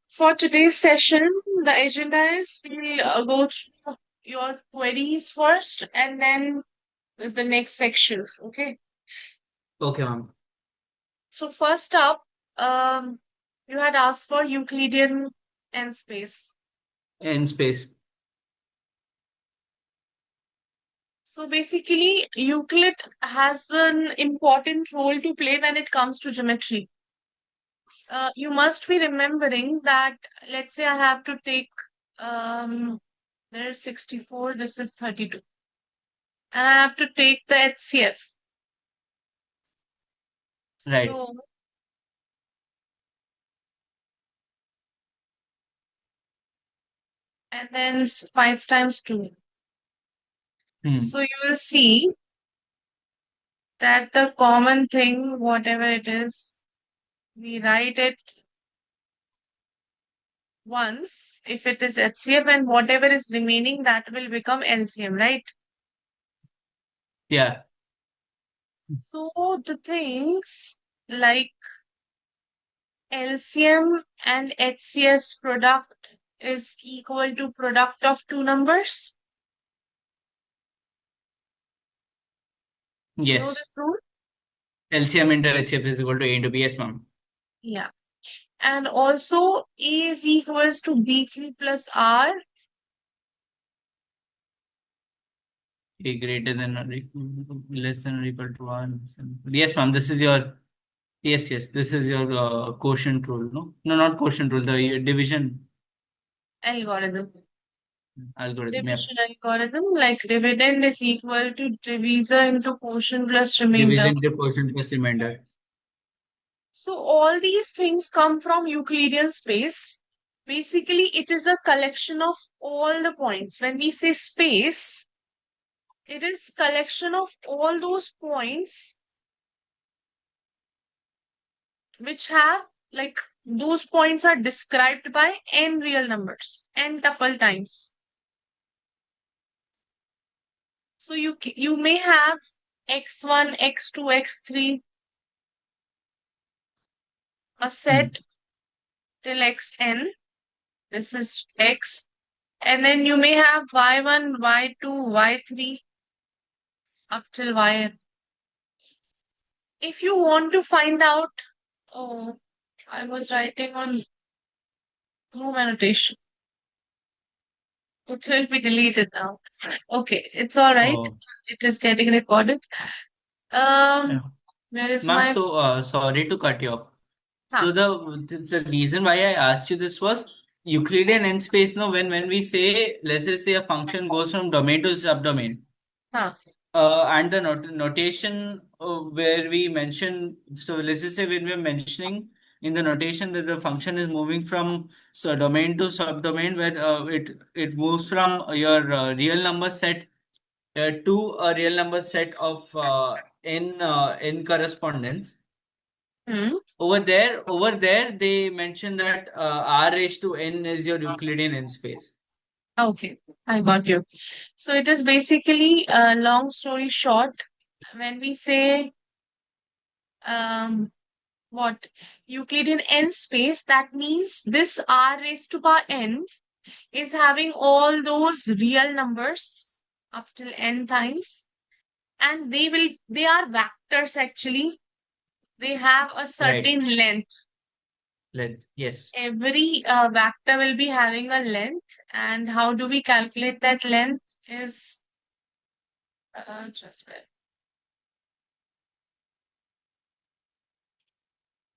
For today's session, the agenda is we'll go through your queries first and then the next sections. Okay. Okay, ma'am. So first up, you had asked for Euclidean n space. In space. So basically, Euclid has an important role to play when it comes to geometry. You must be remembering that, let's say I have to take, there's 64, this is 32, and I have to take the HCF. Right. So, and then 5 times 2. Hmm. So you will see that the common thing, whatever it is, we write it once if it is HCF, and whatever is remaining that will become LCM, right? Yeah. So the things like LCM and HCF's product is equal to product of two numbers. You know Yes. this rule? LCM into HF is equal to A into B. Yes, ma'am. Yeah. And also A is equals to BQ plus R. A greater than or less than or equal to R. Yes, ma'am. This is your. Yes, yes. This is your quotient rule. No, no, not quotient rule. The division Algorithm. algorithm. Yeah. Division algorithm, like dividend is equal to divisor into quotient plus remainder. Division the quotient plus remainder. So all these things come from Euclidean space. Basically, it is a collection of all the points. When we say space, it is collection of all those points which have, like, those points are described by n real numbers, n tuple times. So you may have x1, x2, x3, a Hmm. set till xn. This is x. And then you may have y1, y2, y3 up till yn. If you want to find out, oh, I was writing on room annotation. It will be deleted now. Okay, it's all right. Oh. It is getting recorded. Yeah. Where is Ma'am, my? so sorry to cut you off. Huh, So the reason why I asked you this was Euclidean n space. No, when we say, let's just say a function goes from domain to subdomain, huh. and the notation where we mention, so let's just say when we're mentioning in the notation that the function is moving from domain to subdomain, where it moves from your real number set to a real number set of n correspondence. Hmm. Over there, they mention that r raised to n is your Euclidean n space. Okay, I got you. So it is basically, long story short, when we say um what Euclidean n space, that means this r raised to power n is having all those real numbers up till n times, and they are vectors actually. They have a Right. certain length. Yes. Every vector will be having a length, and how do we calculate that length is just wait.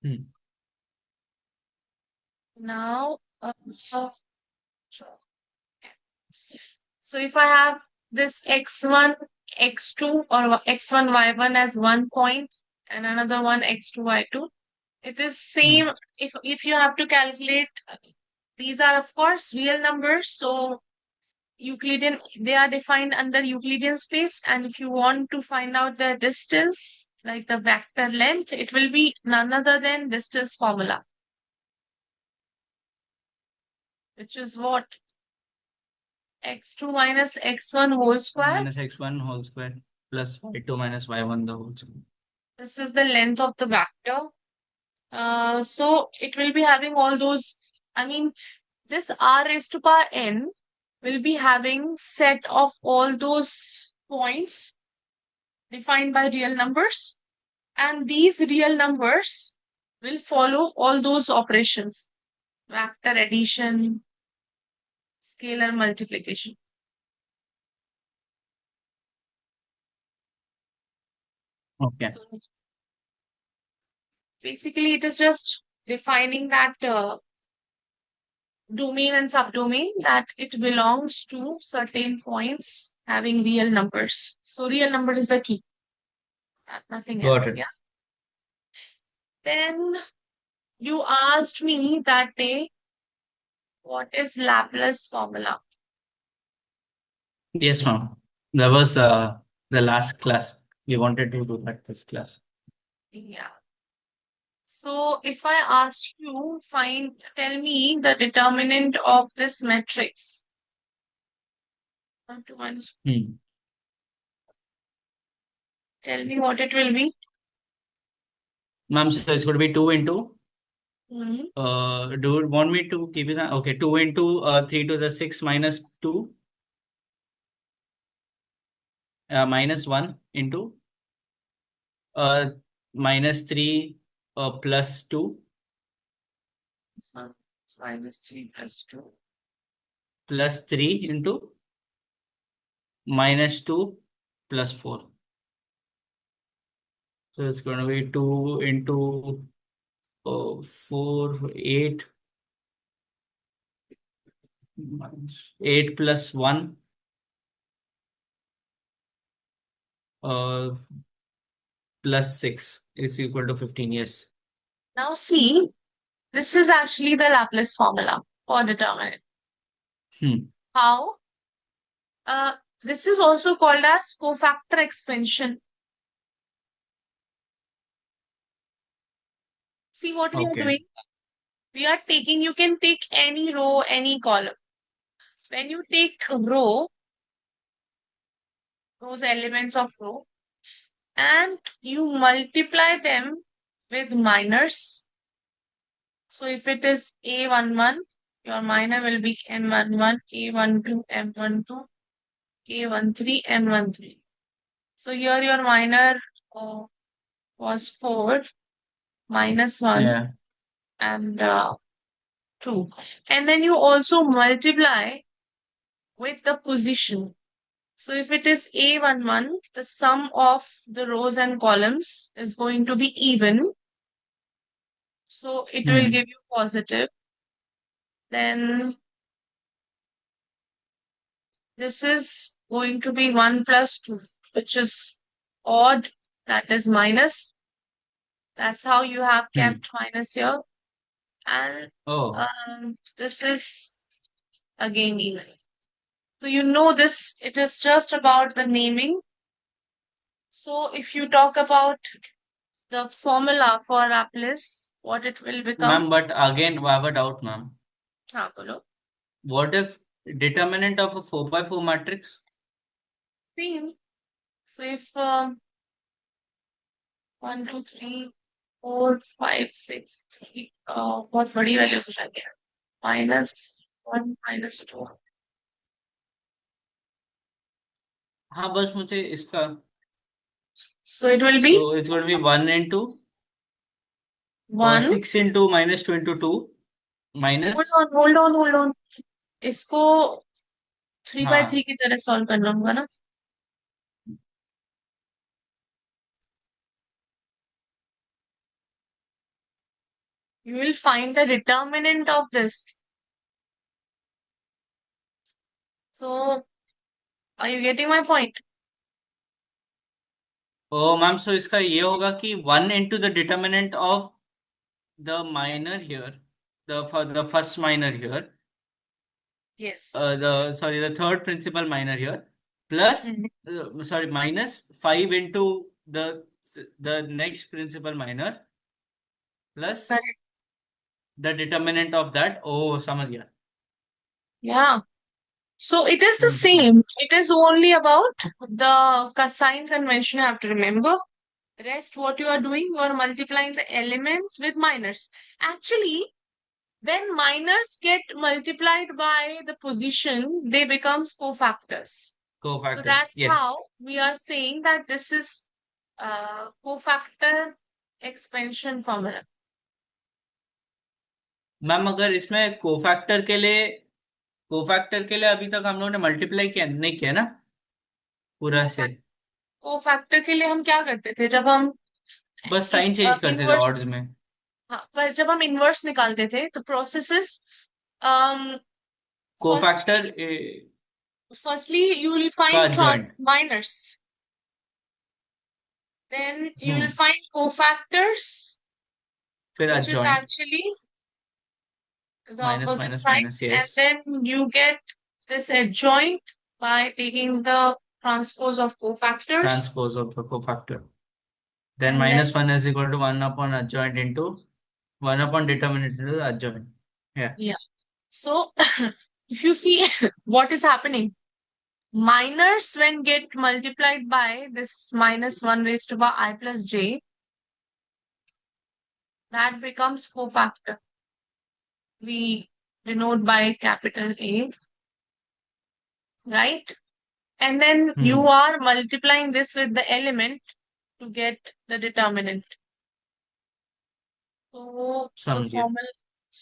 Hmm. Now sure. So if I have this x1, x2, or x1, y1 as one point, and another one x2, y2, it is Hmm. same. If you have to calculate, these are of course real numbers, so Euclidean, they are defined under Euclidean space. And if you want to find out the distance, like the vector length, it will be none other than distance formula, which is what? X2 minus x1 whole square. Minus x1 whole square plus y2 minus y1 the whole square. This is the length of the vector. So it will be having all those I mean, this r raised to power n will be having set of all those points defined by real numbers, and these real numbers will follow all those operations: vector addition, scalar multiplication. Okay. So basically, it is just defining that domain and subdomain, that it belongs to certain points having real numbers. So real number is the key, nothing Got else. it. Yeah. Then you asked me that day, what is Laplace formula? Yes, ma'am. That was the last class. We wanted to do that this class. Yeah. So if I ask you, tell me the determinant of this matrix. 1 to minus. Hmm. Tell me what it will be. Ma'am, so it's going to be 2 into, Hmm. do you want me to keep it? Okay, 2 into 3 to the 6 minus 2, minus 1 into uh, minus 3 plus 2 So minus 3 plus 2. plus 3 into minus 2 plus 4. So it's going to be 2 into 4, 8, minus 8 plus 1, uh, plus 6 is equal to 15. Yes. Now see, this is actually the Laplace formula for determinant. Hmm. How? This is also called as cofactor expansion. See what we are Okay. doing? We are taking, you can take any row, any column. When you take a row, those elements of row, and you multiply them with minors. So if it is A11, your minor will be M11, A12, M12, A13, M13. So here your minor uh, was 4, minus 1, Yeah. and 2. And then you also multiply with the position. So if it is A11, the sum of the rows and columns is going to be even. So it will Hmm. give you positive. Then this is going to be 1 plus 2, which is odd, that is minus. That's how you have Hmm. kept minus here. And Oh, this is again even. So you know this, it is just about the naming. So if you talk about the formula for Laplace, what it will become. ma'am, but again, I have a doubt, ma'am. हाँ, बोलो. What if determinant of a 4 by 4 matrix? Same. So if 1, 2, 3, 4, 5, 6, 3, बहुत बड़ी values हो जाएंगे. -1, -2. हाँ, बस मुझे इसका, So it will be so it's going to be 1 into 1. 6 into minus 22 minus, Hold on. इसको 3 by 3 हाँ, की तरह सॉल्व करना होगा ना. You will find the determinant of this. So are you getting my point? ओ मैम, सो इसका ये होगा कि 1 into the determinant of the minor here, the first minor here, Yes. the third principal minor here, plus, Mhm. sorry, minus 5 into the next principal minor, plus Correct. the determinant of that. Oh, समझ गया. Yeah. So it is the Hmm. same. It is only about the sign convention you have to remember. Rest, what you are doing, you are multiplying the elements with minors. Actually, When minors get multiplied by the position, they become cofactors. So Cofactors. that's Yes. how we are saying that this is cofactor expansion formula. Ma'am अगर इसमें cofactor के लिए अभी तक हम लोगों ने multiply किया नहीं किया ना पूरा से? कोफैक्टर के लिए हम क्या करते थे जब हम बस साइन चेंज करते थे इनवर्स, ऑर्ड्स में। हाँ, पर जब हम इनवर्स निकालते थे तो processes cofactor firstly you will का find joint. trans minors, then you will hmm. find cofactors, फिर which is adjoint। actually the minus opposite minus side, minus and yes. then you get this adjoint by taking the transpose of cofactors, transpose of the cofactor. Then and then -1 is equal to 1 upon adjoint into 1 upon determinant into the adjoint। Yeah। yeah. So if you see what is happening, minors when get multiplied by this minus 1 raised to power I plus j, that becomes cofactor. We denote by capital A, right? And then you hmm. are multiplying this with the element to get the determinant. So the समझिए।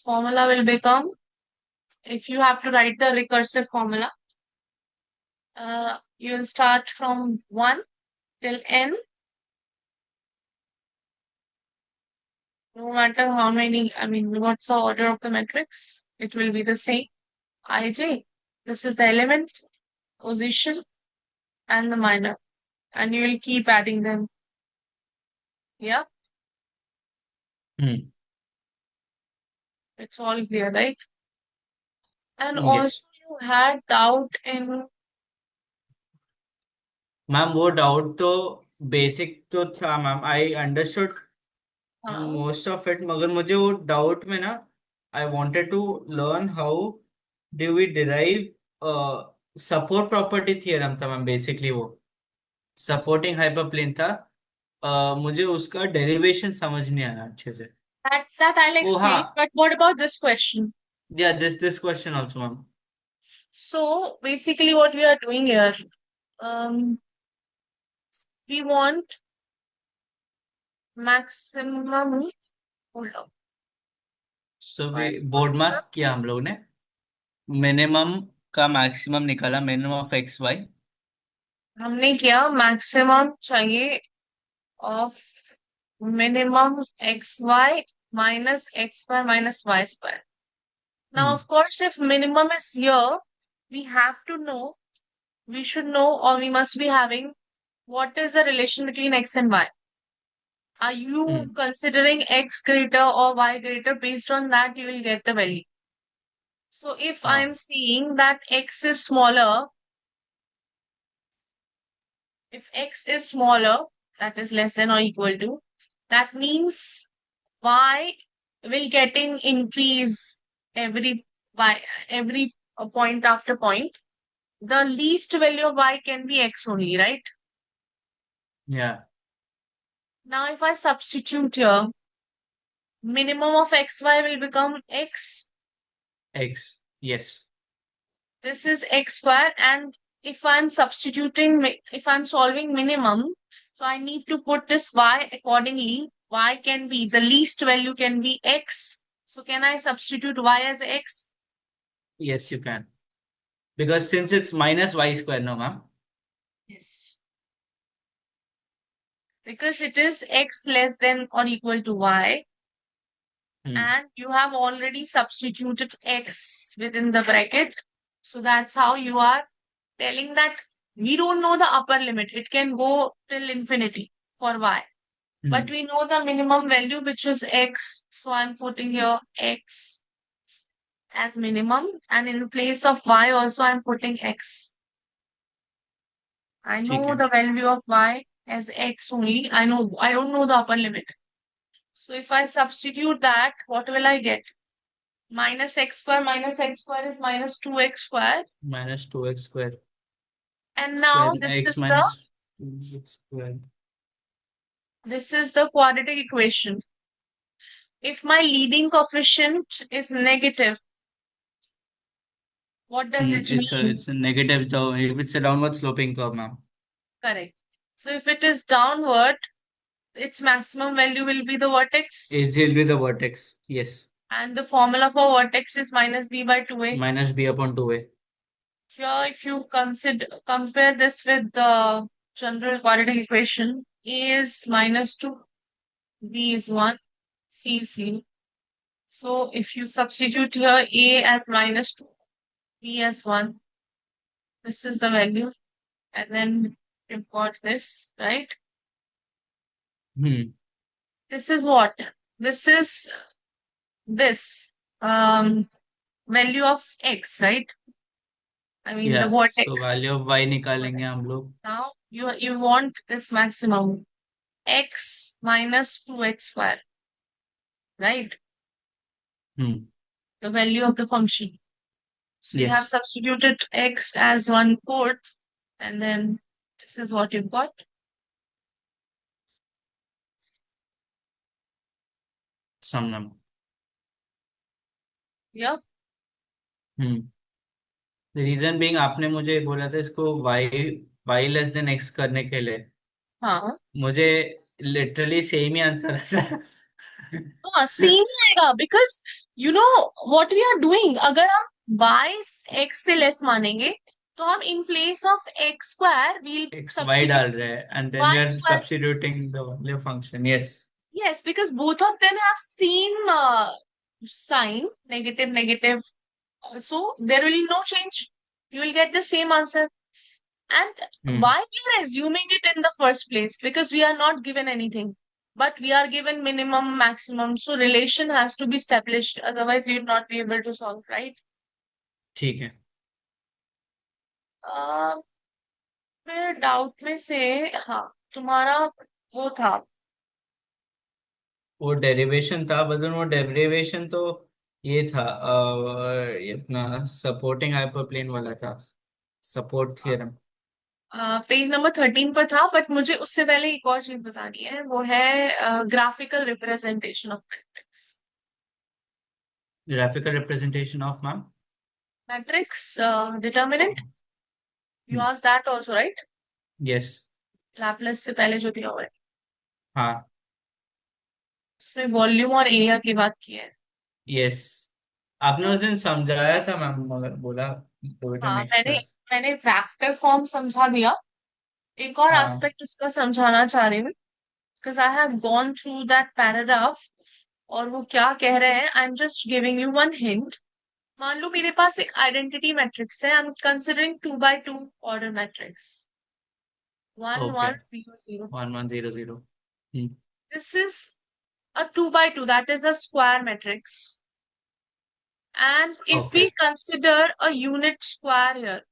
formula will become, if you have to write the recursive formula, you will start from 1 till n, no matter how many, I mean, what's the order of the matrix, it will be the same. Ij, this is the element, position, and the minor, and you will keep adding them. Yeah, hmm. it's all clear, right? And yes also you had doubt in, ma'am, वो doubt तो basic तो था ma'am, I understood uh, most of it, मगर मुझे वो doubt में ना I wanted to learn how do we derive support property theorem था मैम, बेसिकली वो सपोर्टिंग हाइपरप्लेन था। मुझे उसका डेरिवेशन समझ नहीं आया अच्छे से। that I'll ओ हाँ। explain. But what about this question? या this question also ma'am. So basically, what we are doing here, um, we want maximum. Hold on. So we Find board first mass किया हम लोग ने, minimum का maximum निकाला, minimum of x Y. हमने किया maximum चाहिए of minimum xy minus x square minus y square. Now, hmm. of course, if minimum is here, we have to know, we should know, or we must be having what is the relation between x and y. Are you hmm. considering x greater or y greater? Based on that, you will get the value. So if I'm हाँ। seeing that x is smaller, if x is smaller, that is less than or equal to, that means y will getting increase every by every point after point. The least value of y can be x only, right? या Now if I substitute here, minimum of xy will become x. X. Yes. This is x square, and if I'm substituting, if I'm solving minimum, so I need to put this y accordingly. Y can be, the least value can be x. So can I substitute y as x? Yes you can, because since it's minus y square no ma'am. Yes. Because it is x less than or equal to y, hmm. and you have already substituted x within the bracket. So that's how you are telling that we don't know the upper limit. It can go till infinity for y. But hmm. we know the minimum value, which is x. So I'm putting here x as minimum. And in place of y also, I'm putting x. I ठीक know है। the value of y as x only. I don't know the upper limit. So if I substitute that, what will I get? Minus x square is minus 2x square. -2x² And now square x -2x²। this is the quadratic equation. If my leading coefficient is negative, what does it mean? It's a negative though. If it's a downward sloping curve, ma'am. Correct. So if it is downward, its maximum value will be the vertex. It will be the vertex. Yes. And the formula for vertex is minus b by 2a. Minus b upon 2a. Here, if you compare this with the general quadratic equation, a is minus 2, b is 1, c is 0. So if you substitute here a as minus 2, b as 1, this is the value. And then you've got this, right? Hmm. This is what? This is this value of x, right? I mean the Yeah. So value vertex. of y निकालेंगे Vertex. हम लोग. Now you want this maximum x minus 2x square, right? Hmm. The value of the function. So you have Yes. substituted x as 1/4, and then this is what you've got. Some number. Yeah. Hmm. The reason being आपने मुझे बोला था इसको y less than x करने के लिए. हाँ. मुझे लिटरली सेम ही आंसर आता हाँ, सेम ही आएगा because you know what we are doing. अगर हम y x से लेस मानेंगे तो हम in place of x square we'll x y substitute डाल रहे हैं and then y we are square. substituting the value function. Yes. Yes, because both of them have same sign, negative, negative. So there will be no change. You will get the same answer. And Hmm. why we are assuming it in the first place? Because we are not given anything, but we are given minimum, maximum. So relation has to be established. Otherwise, you will not be able to solve, right? ठीक है. Uh, मेरे doubt में से हाँ तुम्हारा वो था. वो डेरिवेशन था बदल वो डेरिवेशन तो ये था ये अपना सपोर्टिंग हाइपरप्लेन वाला था. Support theorem. पेज नंबर 13 पर था बट मुझे उससे पहले एक और चीज बतानी है वो है graphical representation of matrix. Graphical representation of ma'am. Matrix determinant you ask that also right. Yes. Laplace से पहले जो दिया हुआ है हाँ. उसमें वॉल्यूम और एरिया की बात की है. यस. आपने तो उस दिन समझाया था मैम मगर बोला गो टू हाँ नेक्स्ट मैंने क्लास. मैंने वेक्टर फॉर्म समझा दिया. एक और हाँ. एस्पेक्ट इसका समझाना चाह रही हूँ because I have gone through that paragraph. और वो क्या कह रहे हैं I am just giving you one hint. मान लो मेरे पास एक आइडेंटिटी मैट्रिक्स है. I am considering 2 by 2 order matrix. One okay. One zero zero. 1100. This is a 2 by 2, that is a square matrix. And if okay. we consider a unit square here,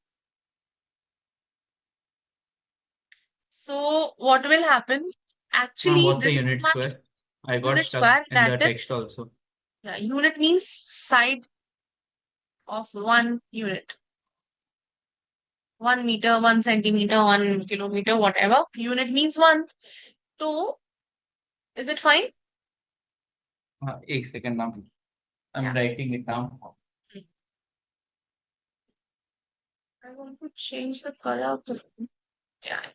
so what will happen? Ma'am Actually, what's a this is unit my square. I got unit stuck square. In That the is, text also. yeah, unit means side of 1 unit. 1 meter, 1 centimeter, 1 kilometer, whatever. Unit means one. So, is it fine? हाँ एक second ma'am. I am Yeah. Writing it down. I want to change the color of the. Yeah.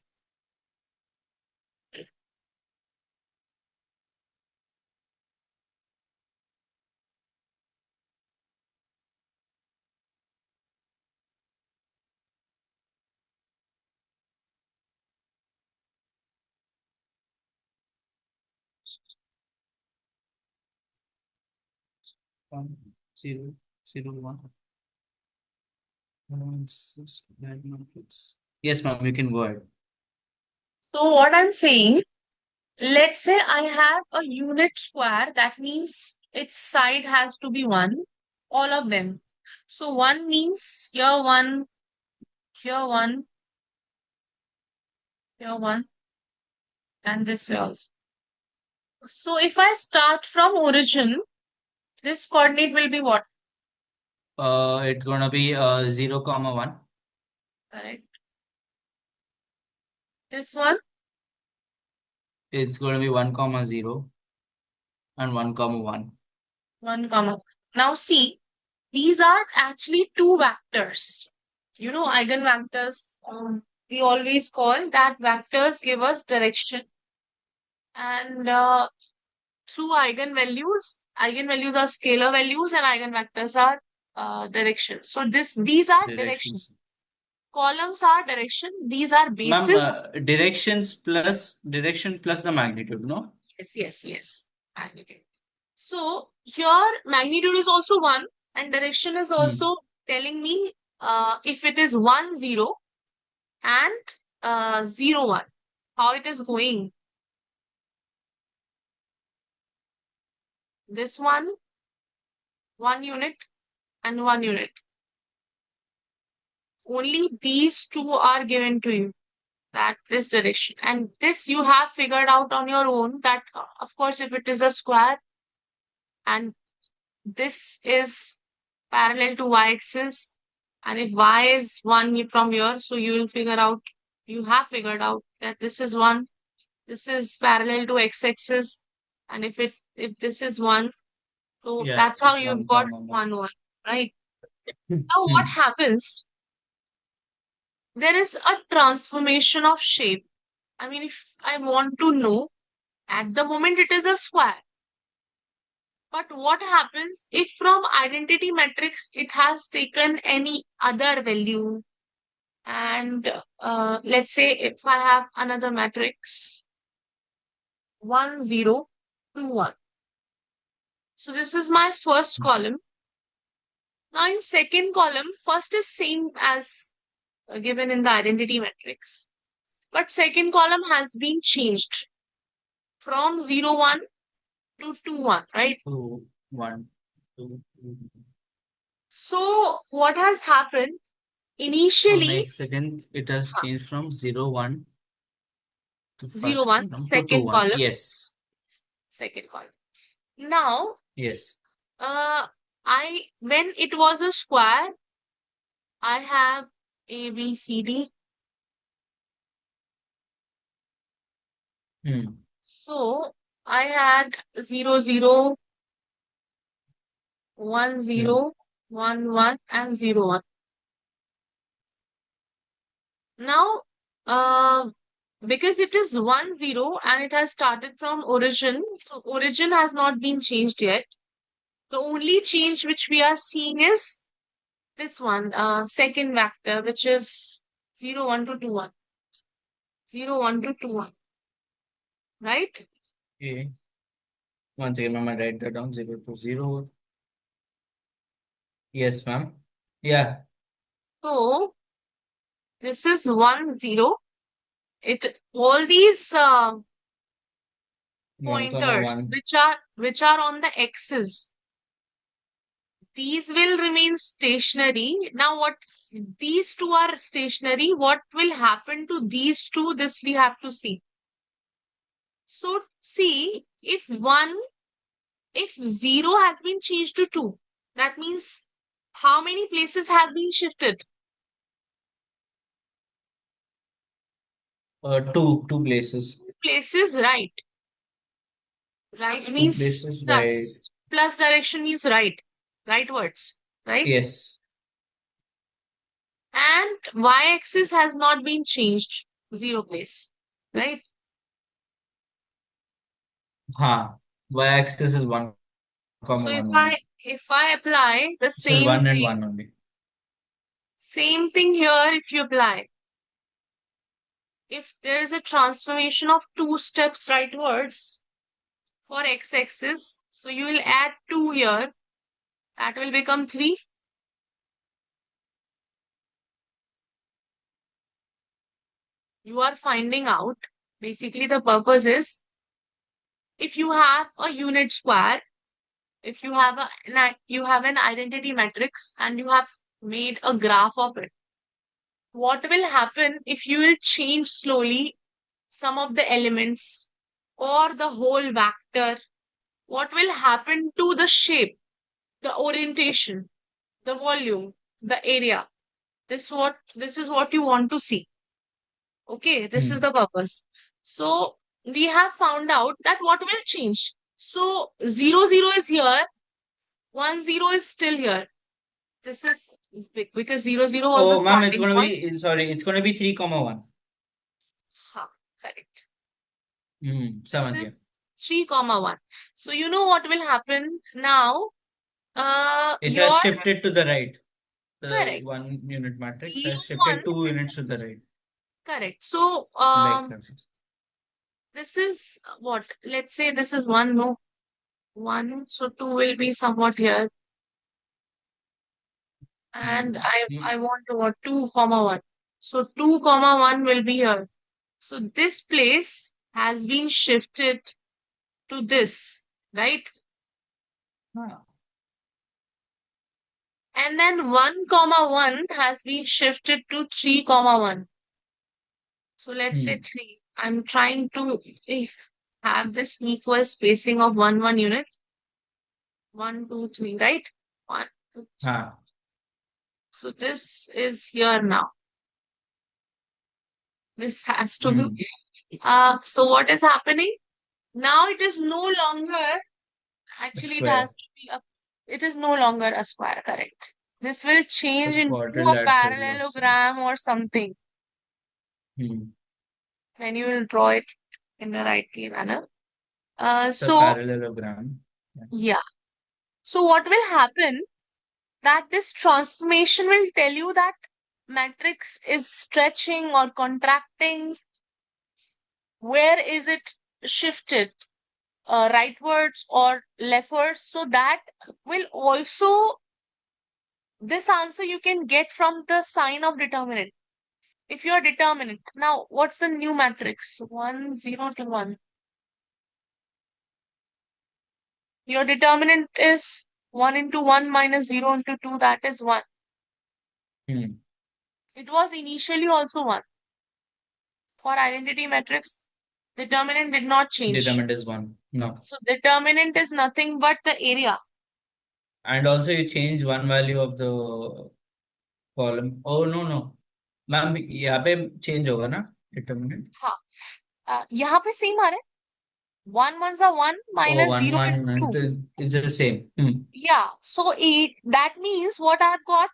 One, zero, zero, one. Yes, ma'am, you can go ahead. So, what I'm saying, let's say I have a unit square, that means its side has to be 1, all of them. So 1 means here 1, here 1, here 1, and this way also. So if I start from origin, this coordinate will be what? It's gonna be 0, comma 1. Correct. This one, It's gonna be 1, comma 0. And 1, comma 1. 1, comma. Now see, these are actually two vectors. You know, eigenvectors, we always call that vectors give us direction. And through eigenvalues are scalar values and eigenvectors are directions. So these are direction. Directions. Columns are direction. These are Ma'am, basis. direction plus the magnitude, no? Yes. Magnitude. So here magnitude is also 1 and direction is Hmm. also telling me if it is 1, 0 and 0, 1, how it is going. This 1 unit and 1 unit. Only these two are given to you. That this direction. And this you have figured out on your own that, of course, if it is a square and this is parallel to y-axis, and if y is 1 from here, so you will figure out, you have figured out that this is 1, this is parallel to x-axis, and if this is 1, so Yeah, that's how it's you've 1, got comma 1. 1, 1, right? Now what Hmm. happens? There is a transformation of shape. I mean, if I want to know, at the moment it is a square. But what happens if from identity matrix it has taken any other value? And let's say if I have another matrix 1, 0, 2, 1. So this is my first column. Now in second column, first is same as given in the identity matrix. But second column has been changed from 0, 1 to 2, 1, right? 2, 1, 2, 2. So what has happened? On Initially, X second, it has changed from 0, 1 to 0, first 1, column to 2, second 1. column, Yes. second column. Now, Yes. uh, when it was a square, I have A, B, C, D. Hmm. So I had 0, 0, 1, Hmm. 0, 1, 1, and 0, 1. Now, uh, because it is 1, 0, and it has started from origin, so origin has not been changed yet. The only change which we are seeing is this one, second vector, which is 0, 1 to 2, 1. 0, 1 to 2, 1. Right? Okay. Once again, ma'am, I write that down. 0 to 0. Yes, ma'am. Yeah. So this is 1, 0. All these 1, comma pointers 1. which are on the x's, these will remain stationary. Now what, these two are stationary, what will happen to these two, this we have to see. So see, if 0 has been changed to 2, that means how many places have been shifted? Two places. Places, right? Right Two means places, right? plus. Plus direction means right. Rightwards, right? Yes. And y-axis has not been changed. 0 place, right? Ha. Y-axis is 1, comma So 1 only. if I apply the This is 1 and 1 only. same thing here, if you apply, if there is a transformation of 2 steps rightwards for x-axis, so you will add 2 here, that will become 3. You are finding out, basically the purpose is, if you have a unit square, if you have you have an identity matrix and you have made a graph of it, what will happen if you will change slowly some of the elements or the whole vector? What will happen to the shape, the orientation, the volume, the area? This is what you want to see. Okay, this is Hmm. the purpose. So we have found out that what will change? So 0, 0 is here. 1, 0 is still here. This is big because 0, 0 was the Oh, ma'am, it's starting gonna point. be, sorry, it's gonna be 3 comma 1. Ha, correct. This समझ गया. is 3, comma 1. So you know what will happen now? It has Your shifted to the right. The correct. 1 unit matrix 0, has 1, shifted 2 units to the right. correct. So In the x-axis. this is what? Let's say this is 1, no? 1. So 2 will be somewhat here. And I Hmm. want to what? 2, comma 1. So 2, comma 1 will be here. So this place has been shifted to this, right? Ah. And then 1, comma 1 has been shifted to 3, comma 1. So let's say Hmm. 3. I'm trying to have this equal spacing of 1, 1 unit. 1, 2, 3, right? 1, 2, 3. हाँ. So this is here now. This has to Hmm. be. So what is happening? Now it is no longer, actually it has Square. to be a, it is no longer a square, correct? This will It's change a into a quadrilateral of parallelogram sense. or something Hmm. when you will draw it in a rightly manner. It's a So parallelogram. Yeah. yeah. So what will happen that this transformation will tell you that matrix is stretching or contracting. Where is it shifted? Rightwards or leftwards? So that will also, this answer you can get from the sign of determinant. If you are determinant. Now, what's the new matrix? 1, 0 to 1. Your determinant is 1 into 1 minus 0 into 2. That is 1. Hmm. It was initially also 1. For identity matrix, determinant did not change. Determinant is 1. No. So determinant is nothing but the area. And also you change one value of the column. Oh, no, no. Ma'am यहाँ पे change होगा ना determinant? हाँ, यहाँ पे same आ रहा है. 1 ones are 1 Oh, minus one 0 one into 2. it's the same. Hmm. Yeah, so that means what I've got,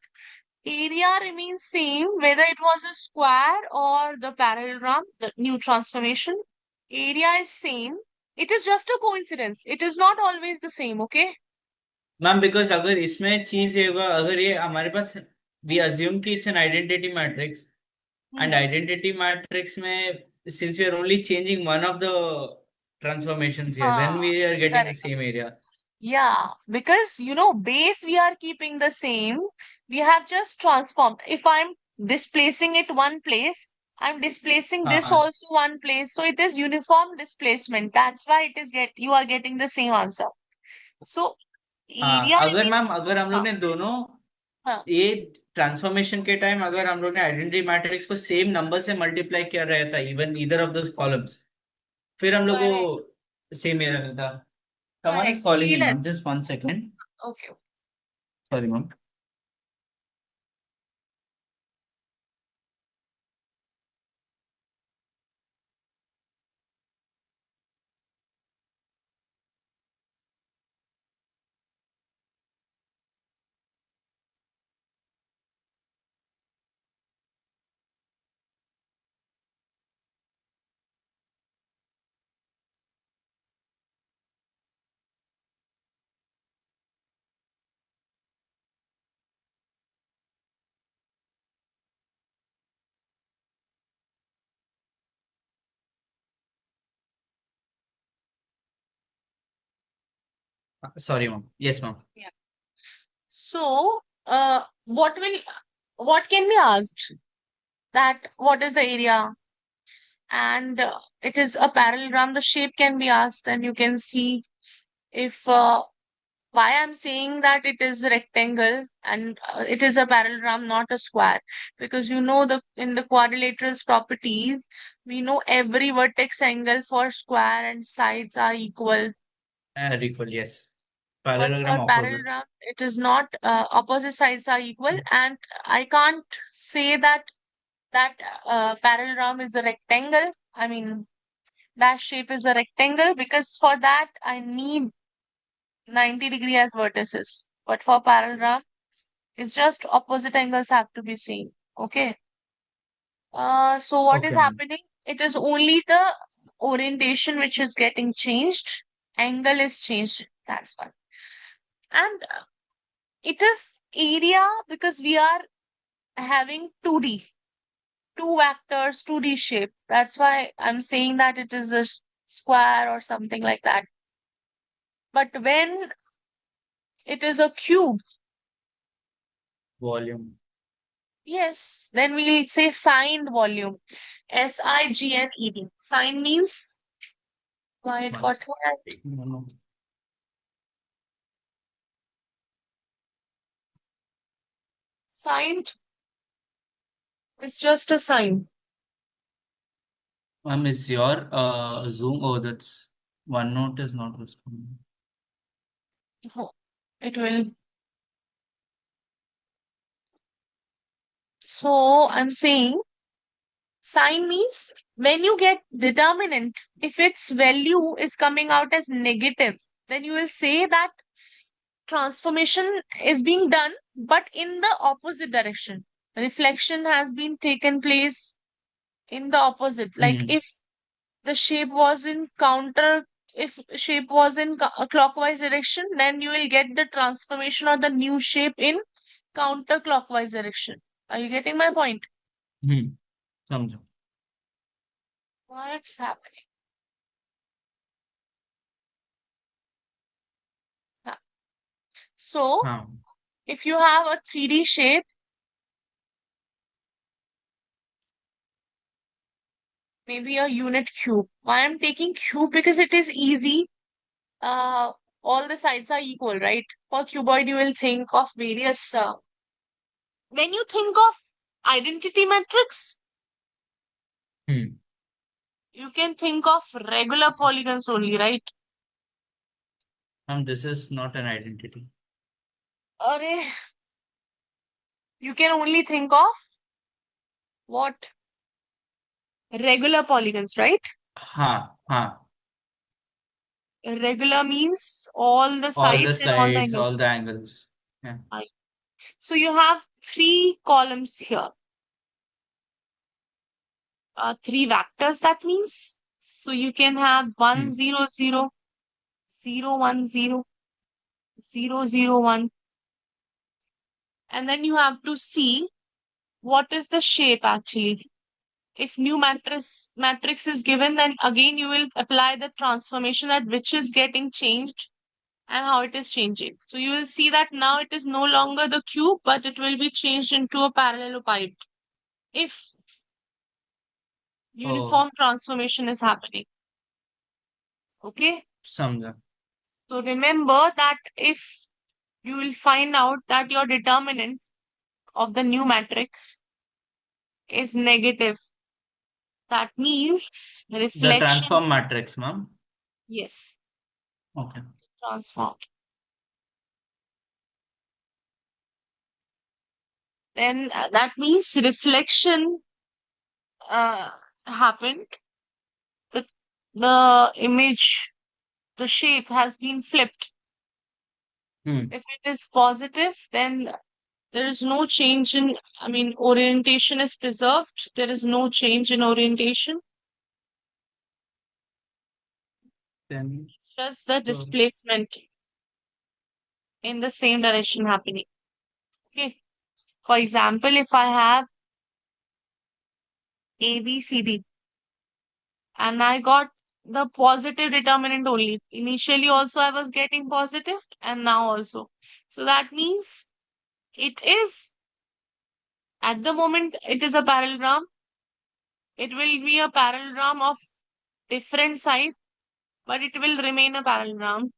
area remains same whether it was a square or the parallelogram, the new transformation. Area is same. It is just a coincidence. It is not always the same, okay? Ma'am because अगर इसमें चीज ये होगा अगर ये हमारे पास we assume कि it's an identity matrix and Hmm. Identity matrix में since we are only changing one of the transformations here then we are getting the Correct. same area. Yeah, because base we are keeping the same. We have just transformed. If I'm displacing it one place, I'm displacing हाँ this हाँ also one place. So it is uniform displacement. That's why it is you are getting the same answer. So हाँ area अगर remains. Ma'am अगर हम लोग हाँ, ने दोनों हाँ, ये ट्रांसफॉर्मेशन के टाइम अगर हम लोग ने आइडेंटिटी मैट्रिक्स को सेम नंबर से मल्टीप्लाई किया रहता even either of those columns फिर हम लोग correct, को सेम ही रहता. Someone is correct. So calling in, let's. ma'am. Just 1 second. Okay. Sorry, ma'am. Sorry, ma'am. Yes, ma'am. Yeah. So, what can be asked? That what is the area? And it is a parallelogram. The shape can be asked, and you can see if why I'm saying that it is a rectangle and it is a parallelogram, not a square, because the in the quadrilaterals properties, we know every vertex angle for square and sides are equal. Equal, yes. But for Parallelogram opposite. parallelogram, it is not, opposite sides are equal, and I can't say that parallelogram is a rectangle. I mean, That shape is a rectangle because for that I need 90-degree as vertices. But for parallelogram, it's just opposite angles have to be same. Okay. So what is Okay, ma'am. happening? It is only the orientation which is getting changed. Angle is changed. That's why. And it is area because we are having 2D, two vectors, 2D shape. That's why I'm saying that it is a square or something like that. But when it is a cube, Volume. yes, then we'll say signed volume. Signed. Sign means why it One got second. what? No, no. Signed is just a sign. Is your Zoom? Oh, that's OneNote is not responding. Oh, it will. So I'm saying sign means when you get determinant, if its value is coming out as negative, then you will say that transformation is being done, but in the opposite direction. Reflection has been taken place in the opposite. Like Hmm. if the shape was in counter, if shape was in clockwise direction, then you will get the transformation or the new shape in counterclockwise direction. Are you getting my point? Hmm. समझो. What's happening? Yeah. So, हाँ. if you have a 3D shape, maybe a unit cube. Why I'm taking cube? Because it is easy. Uh, all the sides are equal, right? For cuboid, you will think of various. When you think of identity matrix, Hmm. you can think of regular polygons only, right? This is not an identity. Arey, you can only think of what? Regular polygons, right? हाँ, हाँ. Regular means all the All the sides and all the slides, all the angles. angles. Yeah. Right. So you have three columns here, three vectors, that means. So you can have 1, Hmm. 0, 0, 0, 1, 0, 0, 0, 1. And then you have to see what is the shape actually. If new matrix is given, then again you will apply the transformation that which is getting changed and how it is changing. So you will see that now it is no longer the cube, but it will be changed into a parallelopipe if Oh, uniform transformation is happening. Okay. समझा. So remember that if you will find out that your determinant of the new matrix is negative, that means The reflection, transform matrix, ma'am. yes, Okay. transformed. Then that means reflection uh, happened. The, the image, the shape has been flipped. Hmm. If it is positive, then there is no change in, I mean, orientation is preserved. There is no change in orientation. Then Just the so displacement in the same direction happening. Okay. For example, if I have A, B, C, D, and I got the positive determinant only. Initially, also I was getting positive, and now also. So that means it is, at the moment, it is a parallelogram. It will be a parallelogram of different side, but it will remain a parallelogram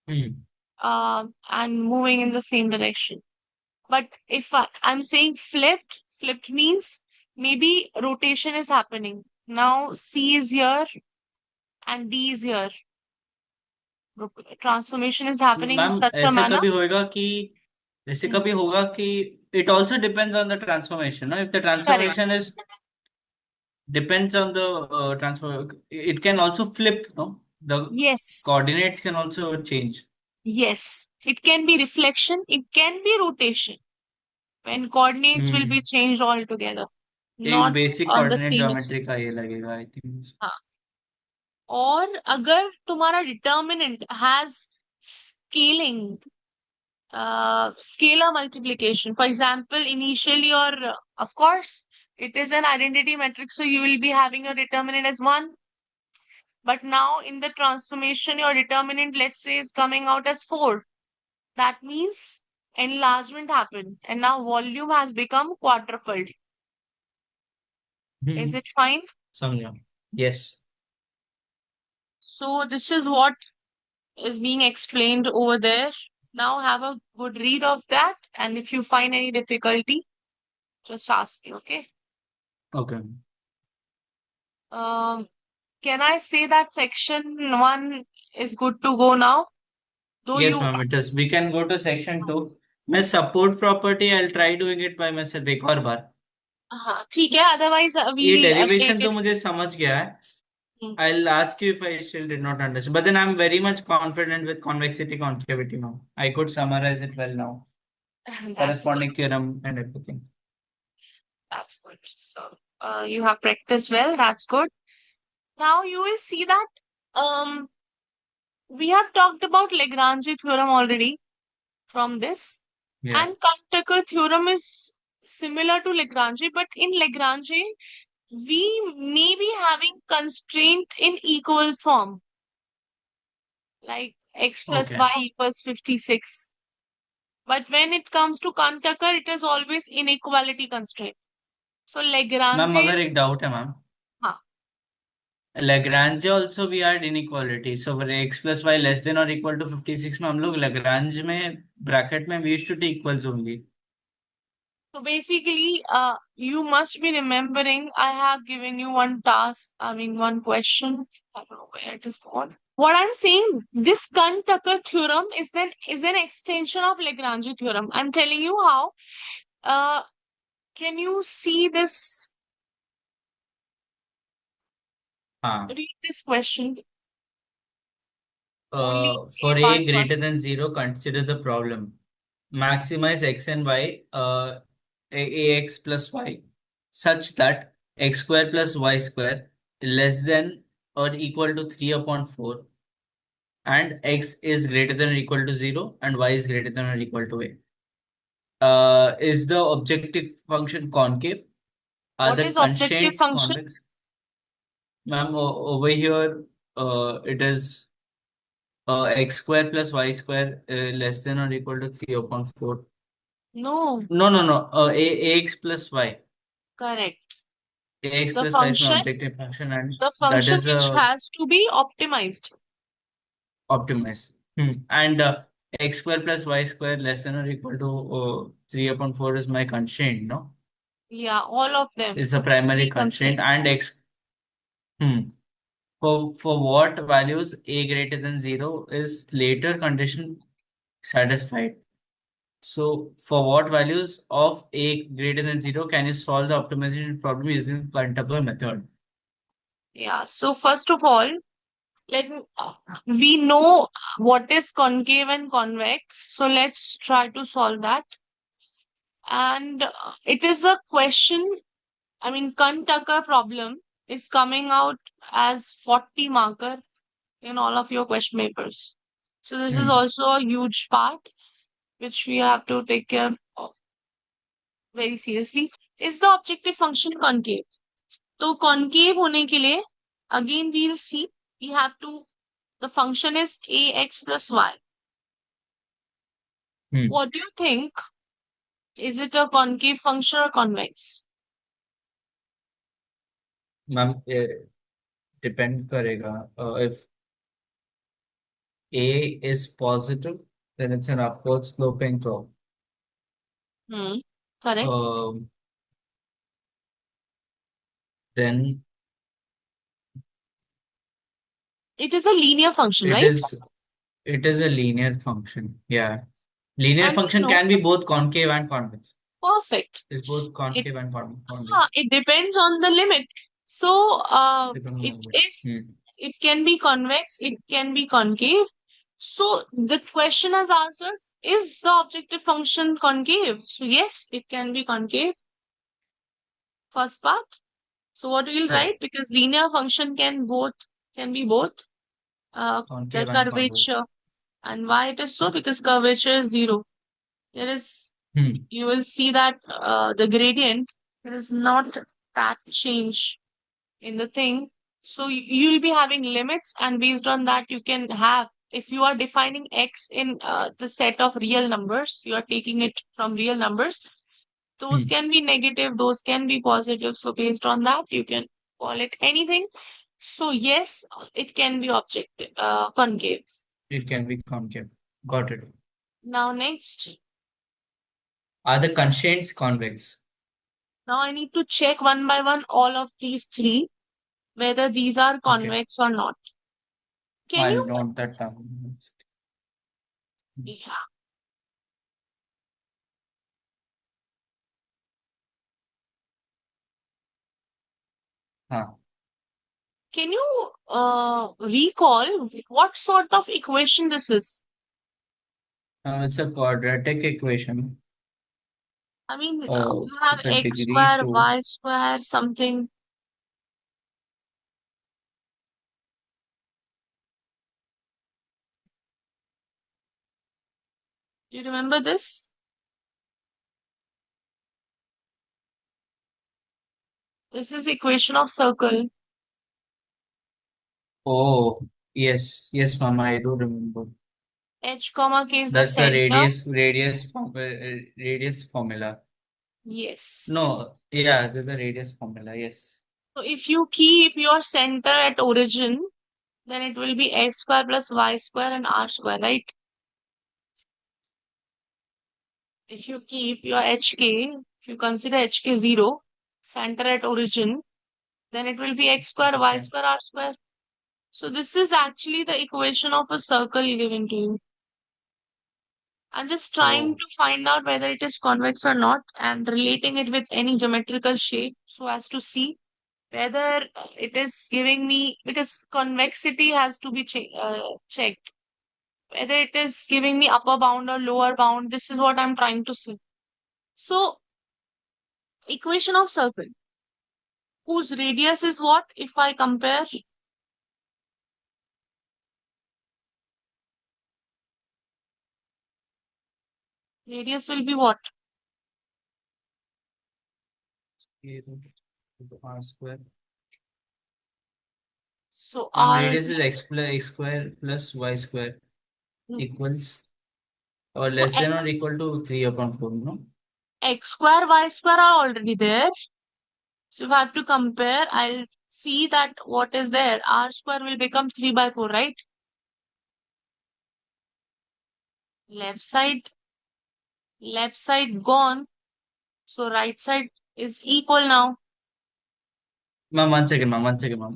hmm. and moving in the same direction. But if I'm saying flipped, flipped means maybe rotation is happening. Now C is here and D is here. Transformation is happening in ma'am such a ऐसे manner. कभी होएगा कि ऐसे Hmm. कभी होगा कि it also depends on the transformation, no? If the Correct. transformation is depends on the transfer. It can also flip, no? The Yes. coordinates can also change. Yes. It can be reflection. It can be rotation. When coordinates will be Hmm. changed altogether, एक not basic on the coordinate same geometry axis. का ये लगेगा I think. हाँ. और अगर तुम्हारा determinant has scaling, scalar multiplication, for example, initially or of course, it is an identity matrix, so you will be having your determinant as 1. But now in the transformation, your determinant, let's say, is coming out as 4. That means enlargement happened, and now volume has become quadrupled. Is it fine? समझा. Yes. So this is what is being explained over there. Now have a good read of that, and if you find any difficulty, just ask me, okay? Okay. Um, can I say that section 1 is good to go now? Though Yes, you, ma'am, it is. We can go to section 2. मैं support property, I'll try doing it by myself एक और बार. हाँ ठीक है, otherwise ये we'll take derivation तो it. मुझे समझ गया है. Hmm. I'll ask you if I still did not understand. But then I'm very much confident with convexity concavity now. I could summarize it well now. That's good. Corresponding theorem and everything. That's good. So you have practiced well. That's good. Now you will see that um we have talked about Lagrange theorem already from this, Yeah. and Kuhn Tucker theorem is similar to Lagrange, but in Lagrange we may be having constraint in equals form, like x plus Okay. y equals 56. But when it comes to Kuhn Tucker, it is always inequality constraint. So ma'am Lagrange, मगर एक doubt है ma'am. हाँ, Lagrange also we had inequality. So for x plus y less than or equal to 56 में हम लोग Lagrange में bracket में we used to take equals only. so basically, you must be remembering, I have given you one task, I mean, one question. I don't know where it is gone. What I'm saying, this Kuhn-Tucker theorem is an extension of Lagrange theorem. I'm telling you how. Uh, can you see this? हाँ. Read this question. Only A For part a greater first. than 0, consider the problem. Maximize x and y, ax plus y, such that x square plus y square less than or equal to 3 upon 4, and x is greater than or equal to 0, and y is greater than or equal to a. Is the objective function concave? Are What the is objective constraints function? convex? Ma'am, over here, it is x square plus y square less than or equal to 3 upon 4. No, No, no, no. Ax plus y. correct. Ax The plus y is my function, objective function, and the that function is which the has to be optimized. optimized. And x square plus y square less than or equal to 3 upon 4 is my constraint, no? Yeah, all of them. Is the primary Three constraint, constraints. and x. Hmm. For what values a greater than 0 is later condition satisfied? So for what values of a greater than 0 can you solve the optimization problem using Kuhn Tucker method? Yeah, so first of all, let me, we know what is concave and convex, so let's try to solve that. And it is a question, I mean, Kuhn-Tucker problem is coming out as 40 marker in all of your question papers. So this is Hmm. also a huge part which we have to take care of very seriously. Is the objective function concave? तो concave होने के लिए again we'll see, we have to, the function is ax plus y. Hmm. What do you think? Is it a concave function or convex? Ma'am depend करेगा. If a is positive, then it's an upward sloping curve. Hmm. Correct. Um, then It is a linear function, it right? is it is a linear function. Yeah, linear And you function know, can be both concave and convex. perfect. It's both It concave and convex. it depends on the limit. So Becoming it over. is, it can be convex, it can be concave. So the question has asked us, is the objective function concave? So yes, it can be concave, first part. So what we'll Right. write, because linear function can be both the Concave and convex. curvature. And why it is so? Because curvature is zero. There is, Hmm. you will see that the gradient, there is not that change in the thing. So you'll be having limits, and based on that, you can have, if you are defining x in the set of real numbers, you are taking it from real numbers, those Hmm. can be negative, those can be positive. So based on that, you can call it anything. So yes, it can be objective, concave. It can be concave. Got it. Now next, Are the constraints convex? now I need to check one by one all of these three, whether these are Okay. convex or not. Can I'll you? note that down. Yeah. Huh. Can you recall what sort of equation this is? It's a quadratic equation. I mean, you have With a x degree square, 2. y square, something. Do you remember this? This is equation of circle. Oh, yes. Yes, Mama, I do remember. H comma k is the That's the center. radius formula. Yes. No, yeah, there's a radius formula. Yes. So if you keep your center at origin, then it will be x square plus y square and r square, right? If you keep your hk, if you consider hk 0, center at origin, then it will be x square, y Okay. square, r square. So this is actually the equation of a circle given to you. I'm just trying Oh, to find out whether it is convex or not and relating it with any geometrical shape so as to see whether it is giving me, because convexity has to be checked. Whether it is giving me upper bound or lower bound, this is what I'm trying to see. So, equation of circle, whose radius is what if I compare? Radius will be what? a root r square. So, And R, radius is x square plus y square equals or so less than or x, equal to 3 upon 4, no? x square, y square are already there. So if I have to compare, I'll see that what is there. R square will become 3 by 4, right? Left side gone. So right side is equal now. Ma'am, one second, ma'am.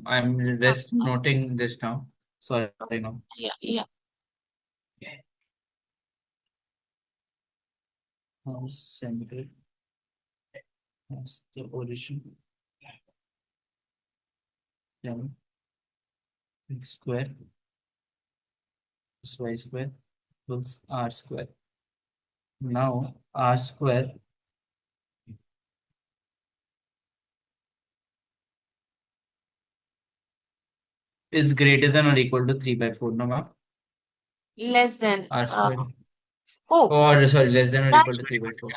I'm just Mhm. noting this now. Sorry, ma'am. Yeah, yeah. Center as the origin. Then x square plus y square equals r square. Now r square is greater than or equal to 3 by 4, no, ma'am? Less than. R square. Oh, Or sorry, less than or that equal to 3 by 4.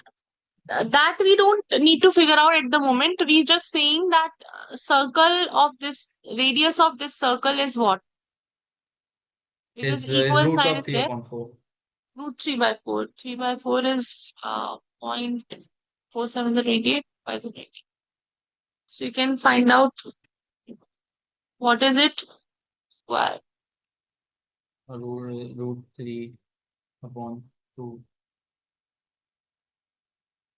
that we don't need to figure out at the moment. We just saying that circle of this radius of this circle is what? Because Is equal root sign of is 3 there. upon 4. Root 3 by 4. 3 by 4 is 0.4788. Why is it 80? So you can find out what is it. Well, Root 3 upon 2.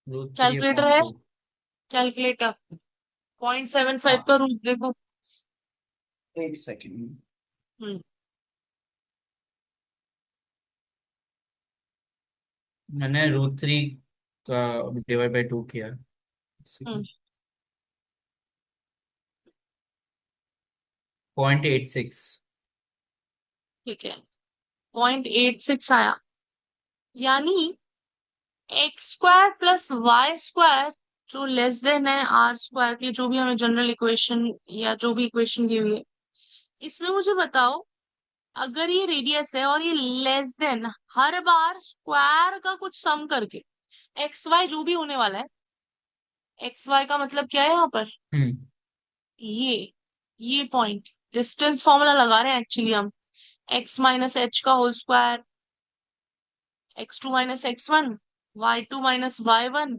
Root 3 calculator upon है 2. Calculator 0.75 हाँ, का root देखो. 8 second. हम्म मैंने root 3 का divide by 2 किया. हम्म 0.86। ठीक है, 0.86 आया, यानी x square plus y square जो लेस देन है आर स्क्वायर की, जो भी हमें जनरल इक्वेशन या जो भी इक्वेशन दी हुई है, इसमें मुझे बताओ, अगर ये रेडियस है और ये लेस देन, हर बार स्क्वायर का कुछ सम करके एक्स वाई जो भी होने वाला है, एक्स वाई का मतलब क्या है यहाँ पर, हम्म। ये पॉइंट, डिस्टेंस फॉर्मूला लगा रहे हैं एक्चुअली हम, एक्स माइनस एच का whole square, x2 minus x1, y2 minus y1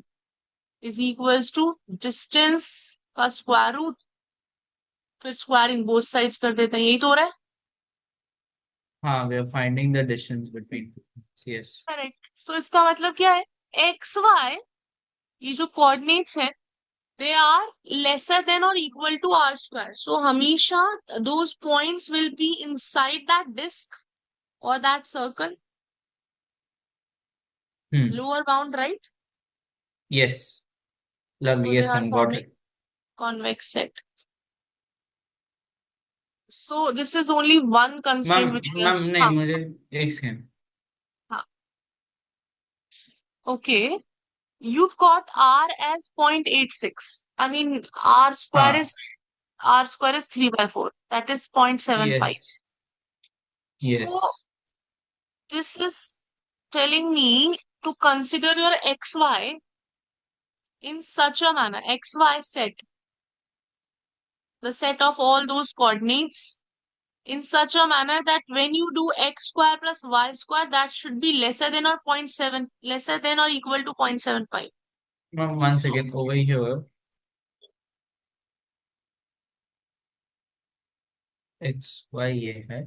is equals to distance का स्क्वायर रूट, फिर स्क्वायरिंग बोथ साइड्स कर देते हैं, यही तो हो रहा है। हाँ, we are finding the distance between. Yes. Correct, तो इसका मतलब क्या है, एक्स वाई, ये जो कोऑर्डिनेट्स है, दे आर लेसर देन और equal to r square, so हमेशा those points will be inside that disc और that circle, hmm. Lower bound, right? Yes. लव, So they yes are ma'am, got forming it. convex set. So this is only one ma'am, constraint which we have. Ma'am नहीं, हाँ, मुझे एक second. हाँ. Okay. You've got R as 0.86. I mean, हाँ। R square is 3 by 4. That is yes. 0.75. Yes. So this is telling me to consider your XY in such a manner, XY set, the set of all those coordinates in such a manner that when you do x square plus y square, that should be lesser than or zero point 0.7, lesser than or equal to 0.75. Ma'am one So second, over here. X y ये है,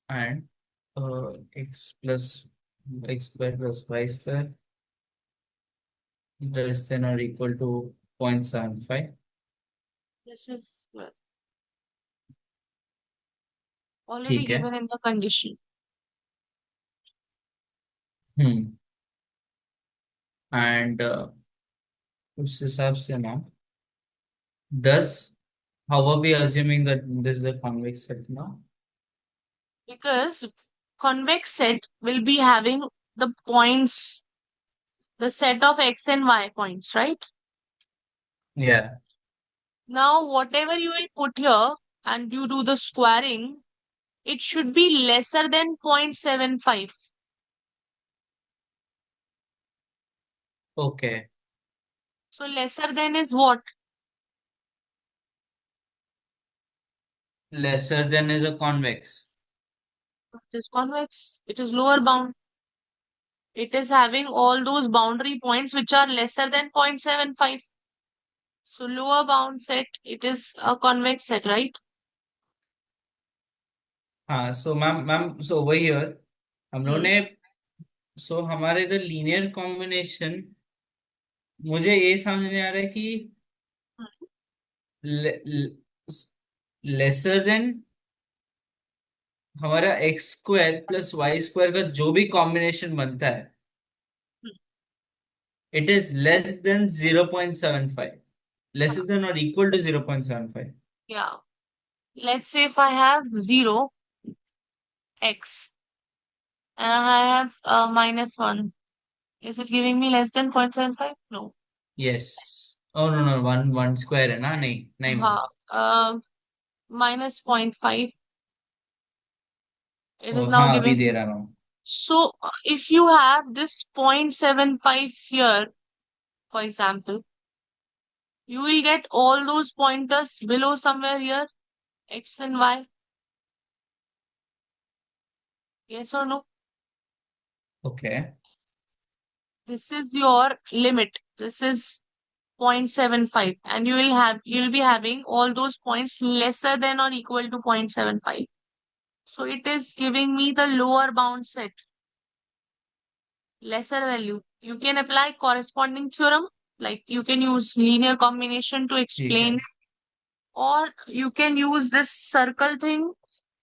and x plus x square plus y square less than और equal to 0.75। this is already ठीक है। given in the condition. Hmm. And उस हिसाब से ma'am, 10, how are we assuming that this is a convex set now? Because convex set will be having the points, the set of x and y points, right? Yeah. Now, whatever you will put here and you do the squaring, it should be lesser than 0.75. Okay. So lesser than is what? Lesser than is a convex. It is convex. It is lower bound. It is having all those boundary points which are lesser than 0.75. So lower bound set, it is a convex set, right? हाँ, so ma'am so over here हम लोगों Hmm. ने, so हमारे इधर linear combination, मुझे ये समझ नहीं आ रहा है कि लेसर देन हमारा x square plus y square का जो भी कॉम्बिनेशन बनता है, it is less than 0.75, Yeah. Lesser than और equal to 0.75। Yeah. Let's say if I have 0 x and I have minus 1, is it giving me less than 0.75? No. Yes. Oh no no, one one square है ना, नहीं नहीं ma'am. हाँ, minus 0.5. It is now हाँ, अभी giving. दे रहा हूँ। So if you have this 0.75 here, for example, you will get all those pointers below somewhere here, x and y. Yes or no? Okay. This is your limit. This is 0.75, and you'll be having all those points lesser than or equal to 0.75. So it is giving me the lower bound set, lesser value. You can apply corresponding theorem, like you can use linear combination to ठीक है explain, or you can use this circle thing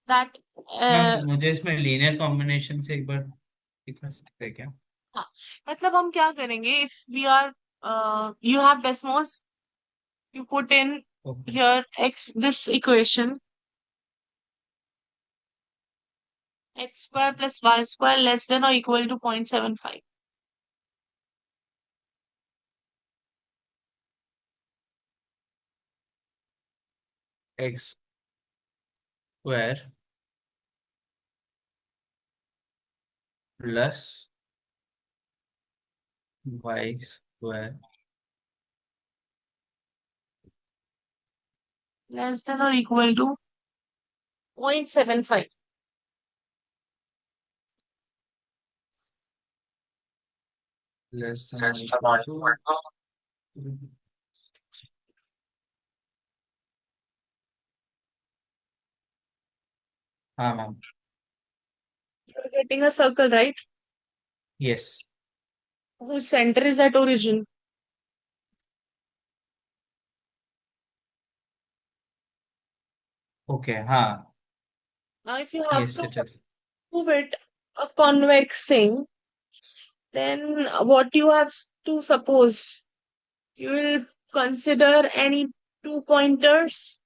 that ma'am, uh, मुझे इसमें linear combination से एक बार दिखा सकते हैं क्या? हाँ, मतलब हम क्या करेंगे, if we are you have Desmos, you put in okay. here x, this equation, x square plus y square less than or equal to 0.75. X square plus y square Less than or equal to 0.75. less than or equal to हाँ ma'am You're getting a circle, right? yes Whose center is at origin. okay हाँ Now, if you have yes to it is prove it a convex thing, then what you have to suppose, you will consider any two pointers.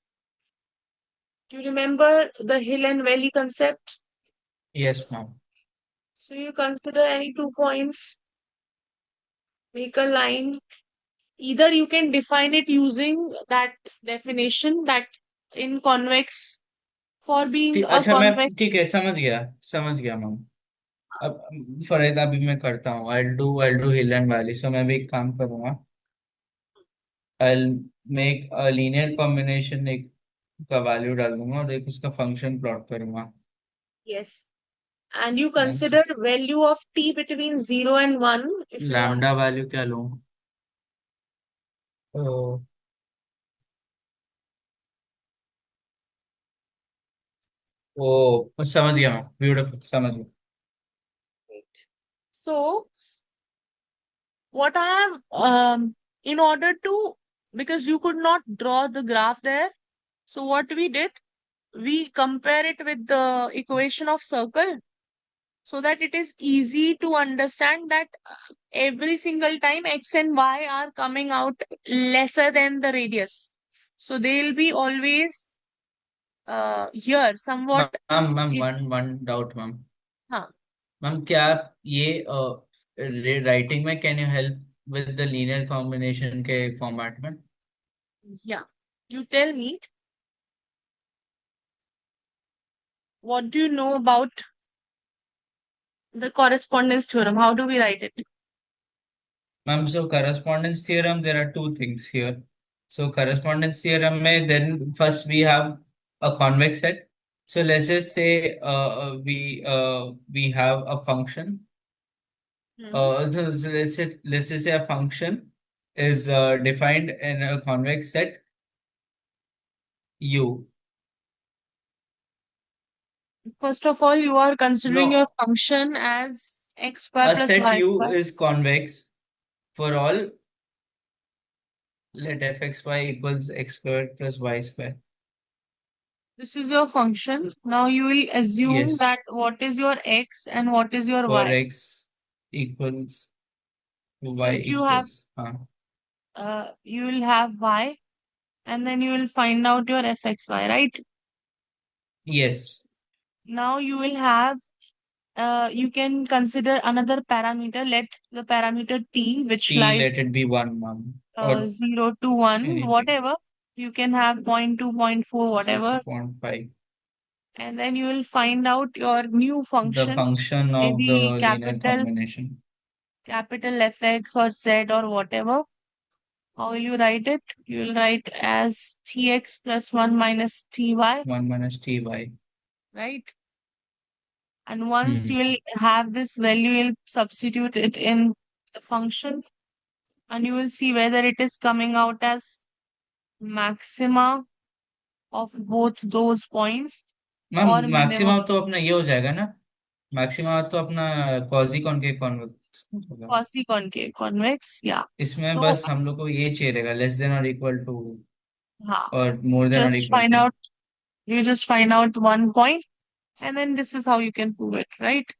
Do you remember the hill and valley concept? yes ma'am So you consider any 2 points, make a line. Either you can define it using that definition that in convex, for being a अच्छा मैं convex. ठीक है समझ गया ma'am अब फरेद अभी मैं करता हूँ I'll do hill and valley so मैं भी एक काम करूँगा I'll make a linear combination एक का वैल्यू डाल दूंगा और एक उसका फंक्शन प्लॉट करूंगा Yes. And you Then consider value of t between 0 and 1 if you want. Lambda value क्या लूँ ओ ओ समझ गया मैं ब्यूटीफुल समझ गया So, what I have, in order to, because you could not draw the graph there, so what we did, we compare it with the equation of circle so that it is easy to understand that every single time x and y are coming out lesser than the radius. So they'll be always here somewhat. Ma'am ma'am It, one one doubt ma'am huh, ma'am क्या आप ये writing में can you help with the linear combination के format में yeah. You tell me, what do you know about the correspondence theorem? How do we write it? Ma'am, so correspondence theorem, there are two things here. So correspondence theorem में then first we have a convex set. So let's just say we have a function. Hmm. So let's just say a function is defined in a convex set U. First of all, you are considering your No, function as x square a plus set y U square. is convex for all let fxy equals x squared plus y square. This is your function. Now you will assume Yes, that what is your x and what is your for y. x equals So y if you have, equals you will have y, and then you will find out your fxy, right? yes Now you will have, you can consider another parameter. Let the parameter t, which t lies let it be 1 or 0 to 1, anything whatever. You can have point 0.2, point 0.4, whatever. 0.5 And then you will find out your new the function, function of the maybe linear combination capital Fx or Z or whatever. How will you write it? You will write as Tx plus 1 minus Ty, 1 minus ty right? And once you hmm. will have this value, you'll substitute it in the function and you will see whether it is coming out as maxima of both those points ma'am or minimum. Maxima तो अपना ये हो जाएगा ना maxima तो अपना कॉजी concave convex होगा Quasi-concave, convex, yeah. इसमें So, बस हम लोग को ये चाहिए रहेगा लेस देन और इक्वल टू हाँ, और you मोर देन और just equal find to out, you just find out one point, and then this is how you can prove it, right?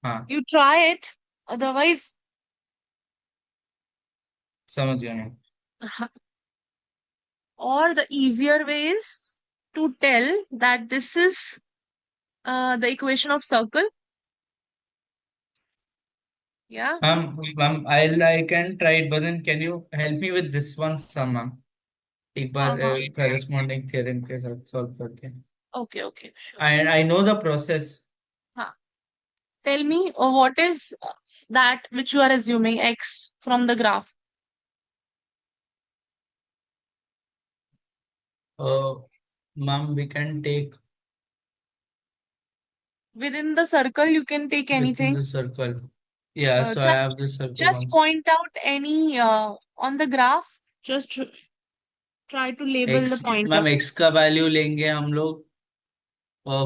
हाँ You try it, otherwise, समझ गया मैं or the easier way is to tell that this is The equation of circle. Yeah. I can try it, but then can you help me with this one sum, ma'am? एक बार Uh-huh. corresponding theorem के साथ solve करके. Okay, okay, sure. I know the process. Huh. Tell me, what is that which you are assuming x from the graph? Uh, Ma'am, we can take Within the circle, you can take within anything. the circle. Yeah, Uh, so I have the just circle just once. point out any on the graph. Just try to label the X, pointer. Ma'am x का value लेंगे हम लोग.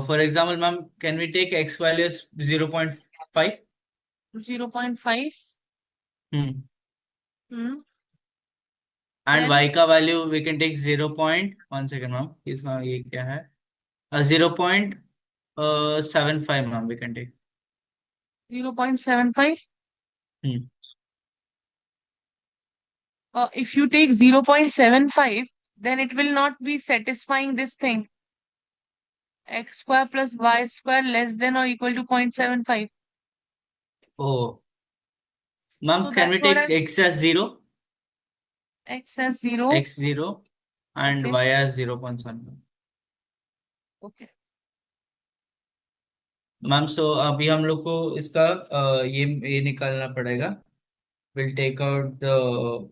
For example, ma'am, can we take x value as 0.5? 0.5. Hmm. Hmm. And Then y का value we can take 0. 1 second, ma'am. इसका ये क्या है? 0.75, ma'am. We can take. 0.75. Hmm. If you take 0.75, then it will not be satisfying this thing. X square plus y square less than or equal to 0.75. Oh, ma'am, So can we that's what take I've x as 0? x as 0. X 0 and Okay. y as 0.1. Okay. Ma'am so अभी हम लोग को इसका ये निकालना पड़ेगा. We'll take out the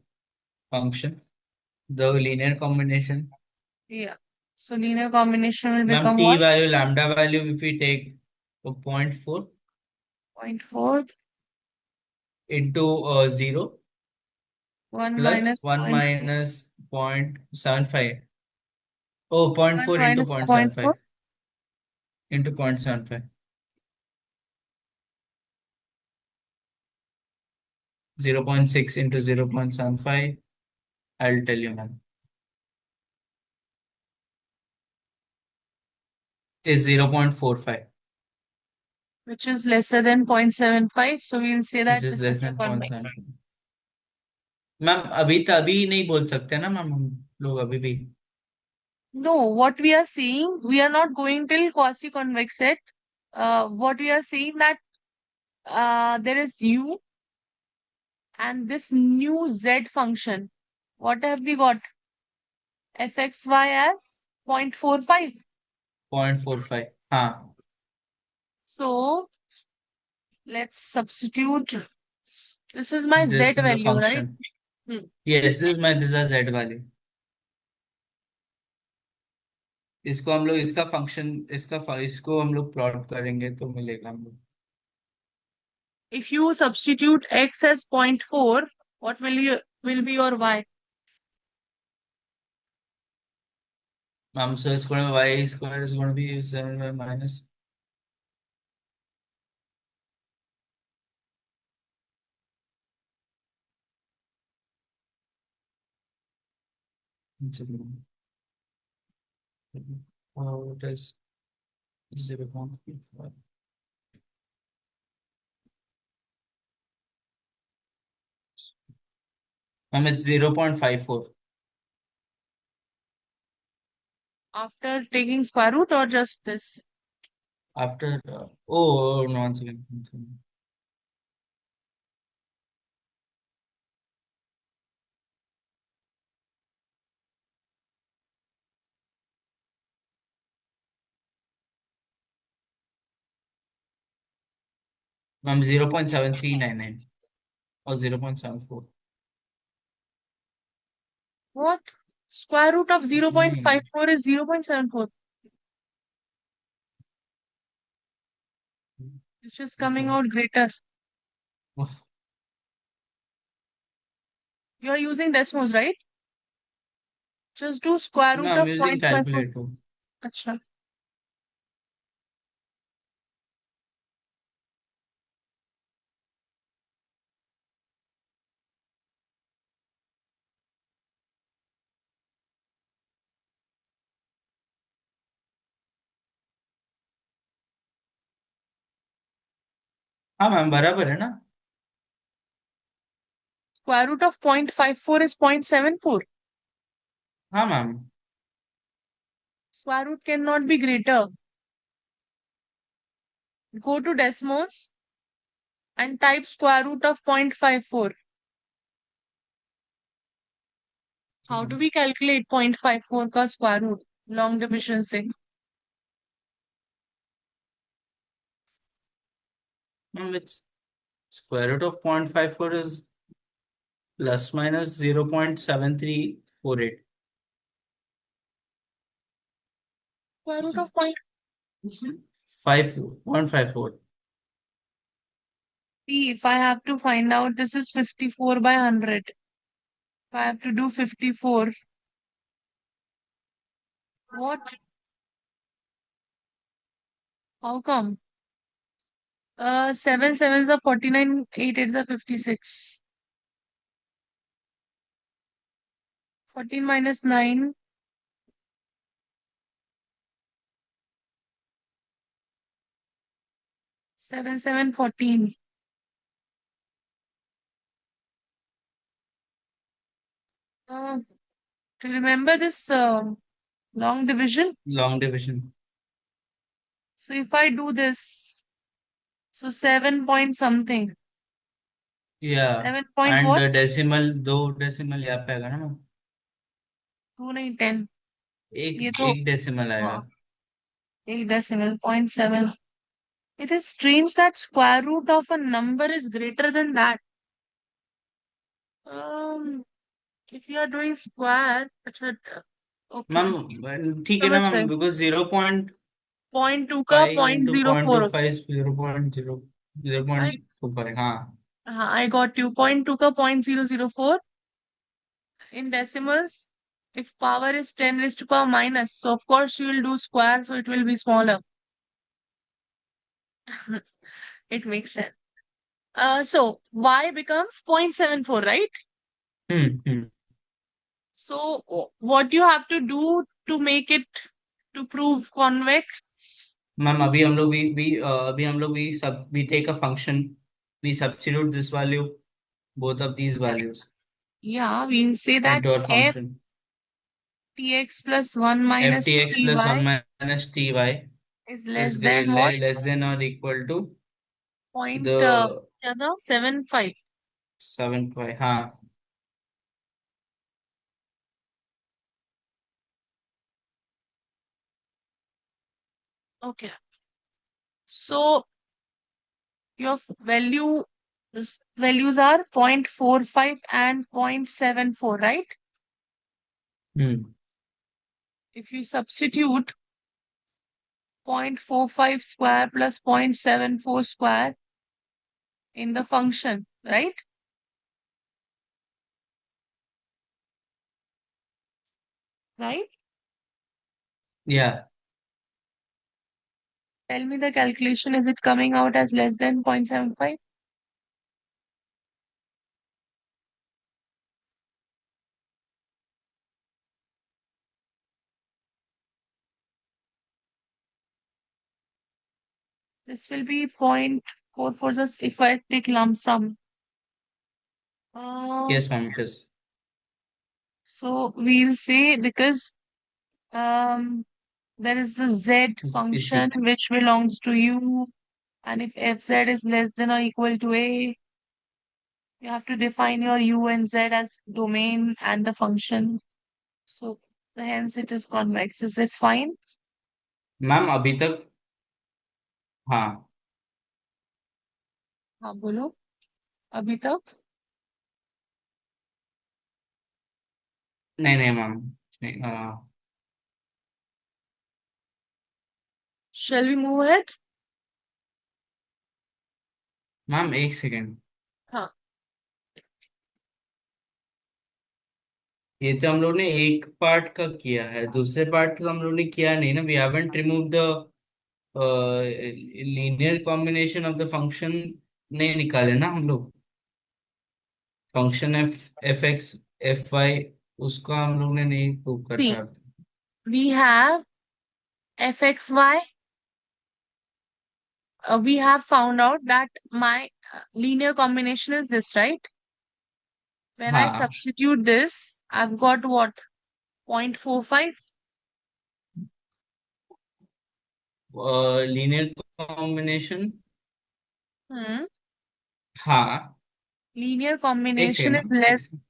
function, the linear combination. Yeah. So linear combination will Ma'am, become t what? value, lambda value, if we take a zero point 0.4 zero point 4. into 0 1 plus minus 1 0 0.4. minus 0.75. Oh, zero point 1 0.4 into minus 0.4. 0.75 into 0.75. 0.6 into 0.75. I'll tell you, ma'am. Is 0.45, Which is lesser than 0.75. So we'll say which that is this is less your than convex. 0.75. Ma'am अभी तभी नहीं बोल सकते ना ma'am हम लोग अभी भी. No, what we are seeing, we are not going till quasi-convex set. What we are seeing that there is u and this new z function. What have we got? fxy as 0.45. 0.45. हाँ. So let's substitute. This is my z This in the value, right? function. Hmm. Yes, this is z value. इसको हम लोग इसका function इसको हम लोग plot करेंगे तो मिलेगा हम लोग. If you substitute x as 0.4, what will be your y? So it's going to be y square is going to be 7 minus. Oh, it is 0.5. It's 0.54 After taking square root or just this? after. Oh, no, once again. Once again. Ma'am, 0.7399 or 0.74. What? Square root of नहीं. 0.54 is 0.74, which is coming out greater. You are using Desmos, right? Just do square No, root I'm of using 0.54. calculator. Acha. हाँ ma'am बराबर है ना. Square root of 0.54 is 0.74. हाँ ma'am. Square root cannot be greater. Go to Desmos and type square root of 0.54. How do we calculate 0.54 का square root? Long division से. It's square root of 0.54 is plus minus 0.7348. Square root of point. 5.54. See, if I have to find out, this is 54 by 100. If I have to do 54, what? How come? 7 sevens are 49, 8 eights are 56. 14 minus 9, 7, 7, 14. Do you remember this long division? Long division. So if I do this, so 7 point something. Yeah. 7 point And what? decimal, दो decimal यहाँ पे आएगा ना? 2 नहीं 10. एक ये तो एक decimal आएगा. हाँ, 8 decimal, 0.7. It is strange that square root of a number is greater than that. Um, if you are doing square, अच्छा, okay, मैम ठीक है ना समझ मैम, गए. बिकॉज 0.5 0.2 का इंटू 0.04 होता 0.25 0.0 है. 0.25 हाँ. हाँ, I got you. 0.2 का 0.004 in decimals. If power is 10 raised to power minus, so of course you will do square, so it will be smaller. It makes sense. So y becomes 0.74, right? Hmm. So what you have to do to make it to prove convex? Ma'am अभी हम लोग अभी हम लोग we take a function, we substitute this value, both of these Yeah, values yeah, we'll say that into our f function. tx plus 1 minus ftx plus ty 1 minus ty is is less than what? less than or equal to Point the क्या था? 75. 7 pi. हाँ. Okay. So your values are 0.45 and 0.74, right? Hmm. If you substitute 0.45 square plus 0.74 square in the function, right? Right? Yeah. Tell me the calculation. Is it coming out as less than 0.75? This will be 0.44 just if I take lump sum. Uh, Yes ma'am, it is. so we'll say because um, there is a z It's function which belongs to u, and if fz is less than or equal to a, you have to define your u and z as domain and the function. So hence it is convex. Is this fine? Ma'am अभी तक. हाँ. हाँ बोलो. अभी तक. नहीं नहीं ma'am. नहीं. Shall we move ahead? Ma'am एक सेकेंड. हाँ. ये तो हम लोग ने एक पार्ट का किया है, दूसरे पार्ट का हम लोग ने किया नहीं ना. We haven't remove the linear combination of the function. नहीं निकाले ना हम लोग. Function f x f y, उसका हम लोग ने नहीं प्रूव कर See, पाया. we have fxy. We have found out that my linear combination is this, right? When I हाँ. substitute this, I've got what? 0.45. Linear combination. Hmm. हाँ। Linear एक combination सेकेंड is ना, एक less सेकेंड,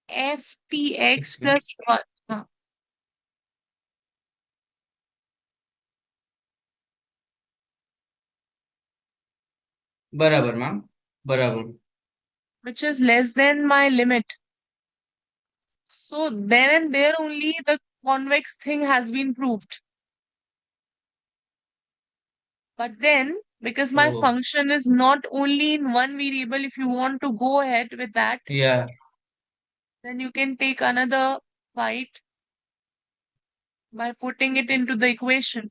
एक ftx second. plus 1. हाँ, बराबर ma'am, बराबर। which is less than my limit. So then and there only the convex thing has been proved. But then, because my O, function is not only in one variable, if you want to go ahead with that, या then you can take another fight by putting it into the equation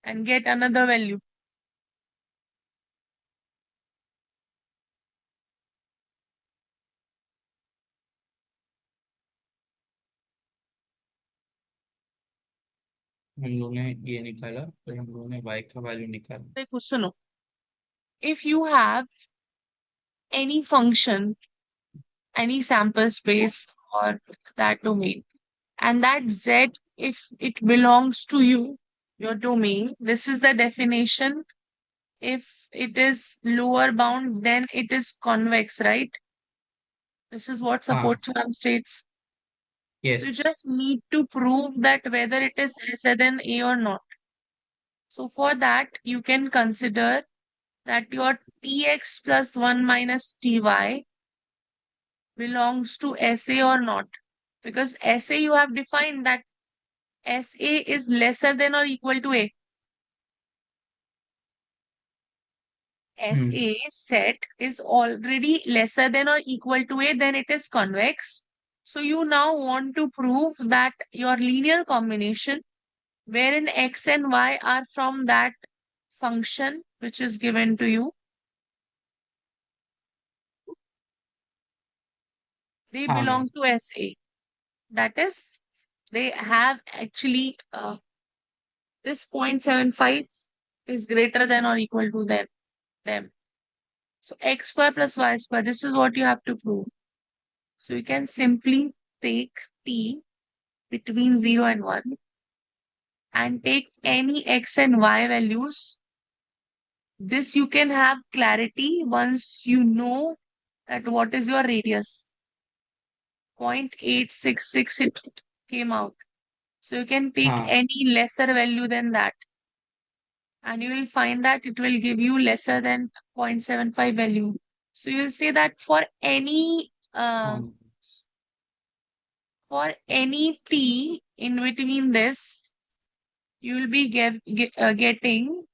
and get another value. हम लोगों ने ये निकाला, फिर हम लोगों ने y का वैल्यू निकाला। देखो सुनो, if you have any function, any sample space or that domain, and that z, if it belongs to you, your domain, this is the definition. If it is lower bound, then it is convex, right? This is what हाँ, support theorem states. So yes. you just need to prove that whether it is lesser than a or not. So for that, you can consider that your tx plus 1 minus ty belongs to SA or not. Because SA you have defined that SA is lesser than or equal to A. Hmm. SA set is already lesser than or equal to A, then it is convex. So you now want to prove that your linear combination wherein x and y are from that function which is given to you, they हाँ ma'am. belong to SA. That is, they have actually this 0.75 is greater than or equal to them. So x square plus y square, this is what you have to prove. So you can simply take t between 0 and 1 and take any x and y values. This you can have clarity once you know that what is your radius. 0.866 it came out. So you can take हाँ, any lesser value than that and you will find that it will give you lesser than 0.75 value. So you'll say that for any t in between this, you will be getting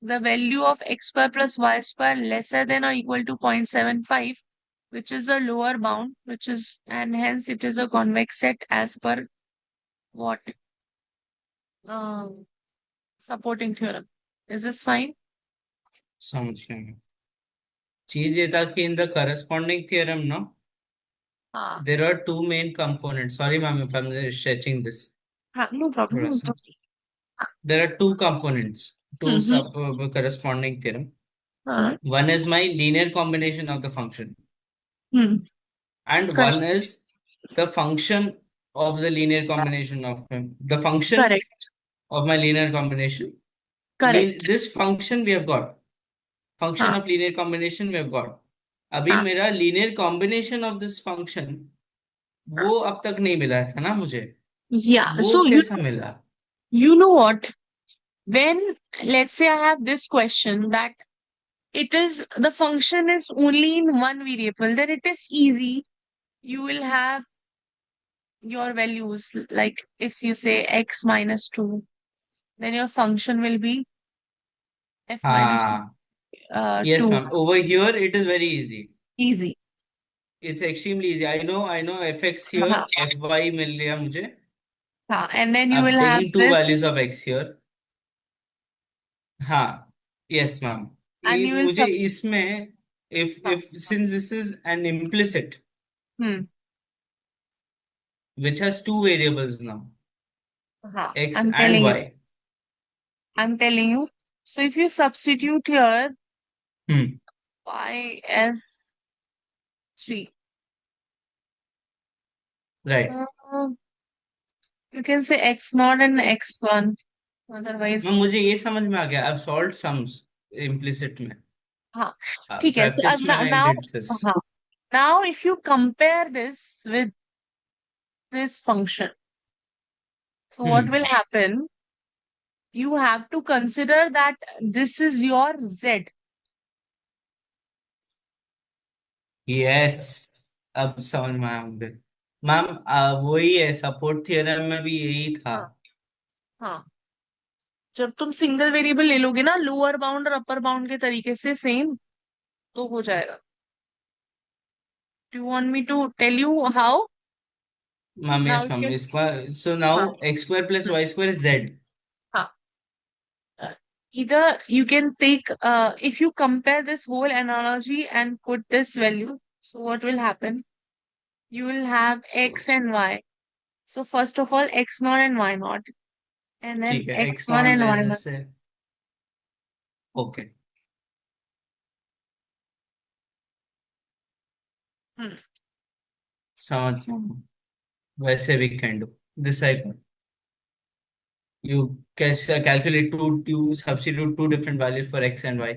the value of x square plus y square lesser than or equal to 0.75, which is a lower bound, which is, and hence it is a convex set as per what? Supporting theorem. Is this fine? समझ गया मैं। चीज ये था कि in the corresponding theorem ना, हाँ there are two main components. Sorry ma'am if I'm stretching this हाँ, नो प्रॉब्लम, थोड़ा नो सा। Problem. There are two components to hmm. sub corresponding theorem. हाँ। One is my linear combination of the function, hmm. and one correct. is the function of the linear combination of the function correct. of my linear combination. Correct. This function we have got. Function हाँ। of linear combination we have got. अभी हाँ। मेरा linear combination of this function वो अब तक नहीं मिला था ना मुझे। Yeah. वो So कैसा मिला? you know what? When let's say I have this question that it is the function is only in one variable, then it is easy. You will have your values like if you say x minus 2, then your function will be f minus हाँ, yes 2. ma'am. Over here it is very easy. Easy. It's extremely easy. I know fx here, हाँ, fy मिल गया मुझे. हाँ, and then you will I'm have taking two values this of x here. हाँ, yes ma'am. and ये you will मुझे subs. इसमें हाँ, if since this is an implicit hmm, which has two variables now, हाँ, x and y. I'm telling you. So if you substitute here Hmm. y as 3, Right. uh, you can say x naught and x1. Otherwise, मैं मुझे ये समझ में आ गया, I've solved sums implicit में, हाँ ठीक है. So practice में I now, did this. हाँ, now if you compare this with this function, so what will happen? You have to consider that this is your z. Yes, अब समझ में आया मुझे मैम। वही है, सपोर्ट थियरम में भी यही था। हाँ. हाँ, जब तुम सिंगल वेरिएबल ले लोगे ना, लोअर बाउंड और अपर बाउंड के तरीके से सेम, तो हो जाएगा. Do you want me to tell you how? Ma'am now yes you ma'am, can. इसका सो नाउ हाँ. X square plus hmm, y square is z. हाँ. Either you can take, if you compare this whole analogy and put this value, so what will happen? You will have so x and y. So first of all, x naught and y naught, and then ठीक है, x x1 not and y लेने naught. से okay, Hmm. समझ रहा हूँ। वैसे भी can do this I, you can calculate two substitute two different values for x and y,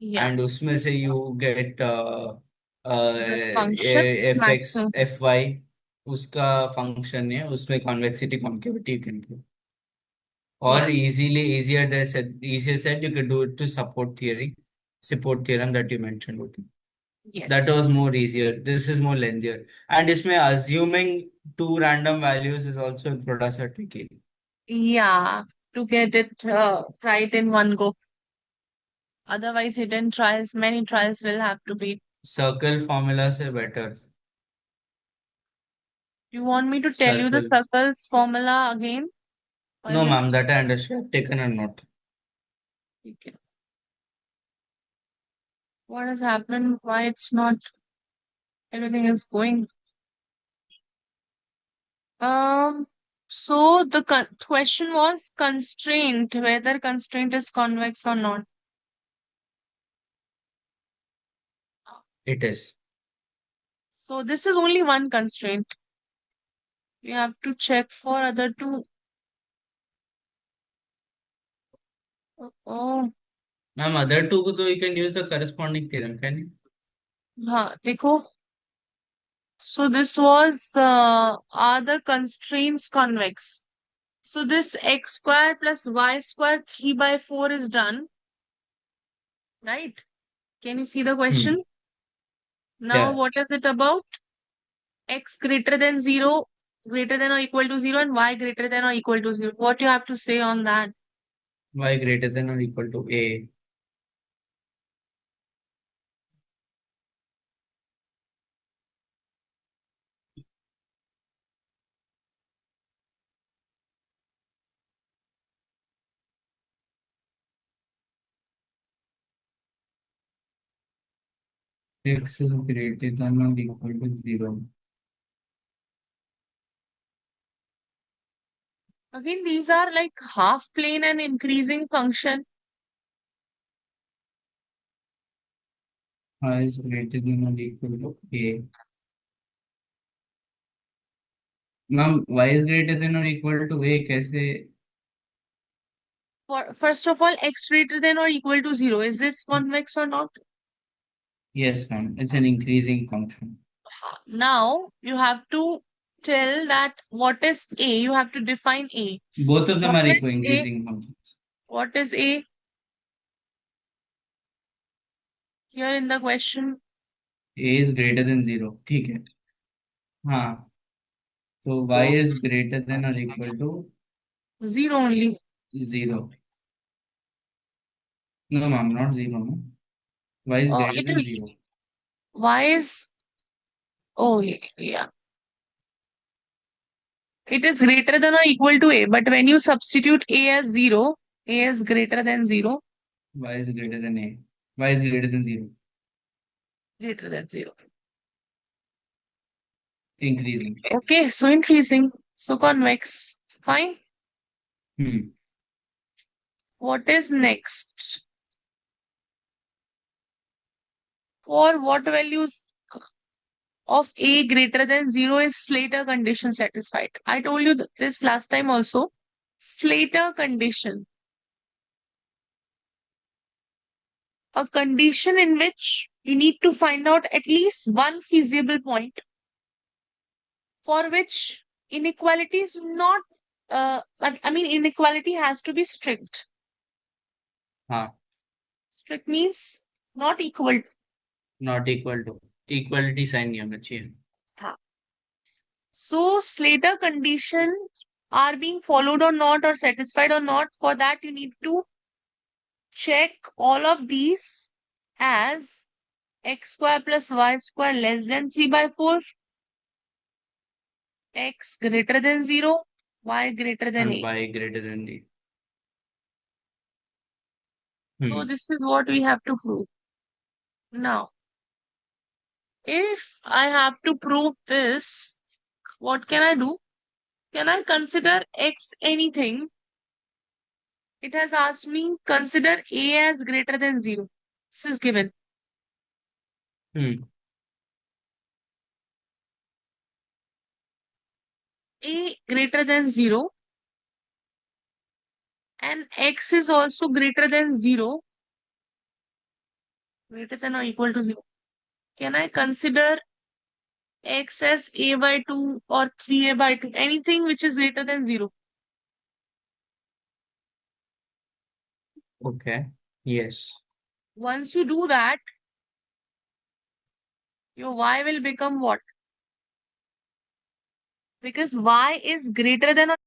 Yeah, and उसमें से you get the functions f x maximum. F y, उसका फंक्शन है, उसमें convexity concavity you can do, or Yeah, easily easier they said easier said you could do it to support theorem that you mentioned, okay. That yes. was more easier, this is more lengthier, and इसमें assuming two random values is also थोड़ा सा tricky. Yeah, to get it right in one go. Otherwise, hidden trials, many trials will have to be. Circle formula से better, You want me to tell you the circle, circles formula again? Or no is it ma'am, that I understand, I've taken a note. okay? What has happened? Why it's not, everything is going? Um, so the question was constraint, whether constraint is convex or not. It is. So this is only one constraint. You have to check for other two. Oh, Ma'am, other two को तो you can use the corresponding theorem, can you? हाँ देखो. So this was are the constraints convex? So this x square plus y square 3 by 4 is done, right? Can you see the Hmm. question? Now Yeah. what is it about? X greater than 0, greater than or equal to 0, and y greater than or equal to 0. What you have to say on that? Y greater than or equal to A. X is greater than or equal to 0. Again, these are like half plane and increasing function. Y is greater than or equal to A. Ma'am, Y is greater than or equal to A कैसे? First of all, x greater than or equal to 0. Is this convex or not? Yes, ma'am. It's an increasing function. Now you have to tell that what is A. You have to define A. Both of them What are equal is A? increasing functions. What is A here in the question? A is greater than 0. ठीक है. हाँ. So Y So is greater than or equal to 0 only. 0. No, ma'am, not 0. No. Y is greater It than is 0. Y is, oh yeah, yeah. It is greater than or equal to A. But when you substitute A as 0, A is greater than 0, Y is greater than A. Y is greater than 0. greater than 0. Increasing. Okay, so increasing. So convex. Fine. Hmm. What is next? For what values of A greater than 0 is Slater condition satisfied? I told you this last time also. Slater condition. A condition in which you need to find out at least one feasible point for which inequality is not, inequality has to be strict. हाँ. Strict means not equal. Not equal to. Equality sign नहीं होना चाहिए. हाँ. So Slater condition are being followed or not, or satisfied or not. For that, you need to check all of these as x square plus y square less than 3/4, x greater than 0, y greater than And 8. y greater than the. So this is what we have to prove. Now, if I have to prove this, what can I do? Can I consider x anything? It has asked me consider a as greater than 0. This is given. A greater than 0 and x is also greater than 0, greater than or equal to 0. Can I consider x as a by 2 or 3a by 2? Anything which is greater than 0. Okay. Yes. Once you do that, your y will become what? Because y is greater than or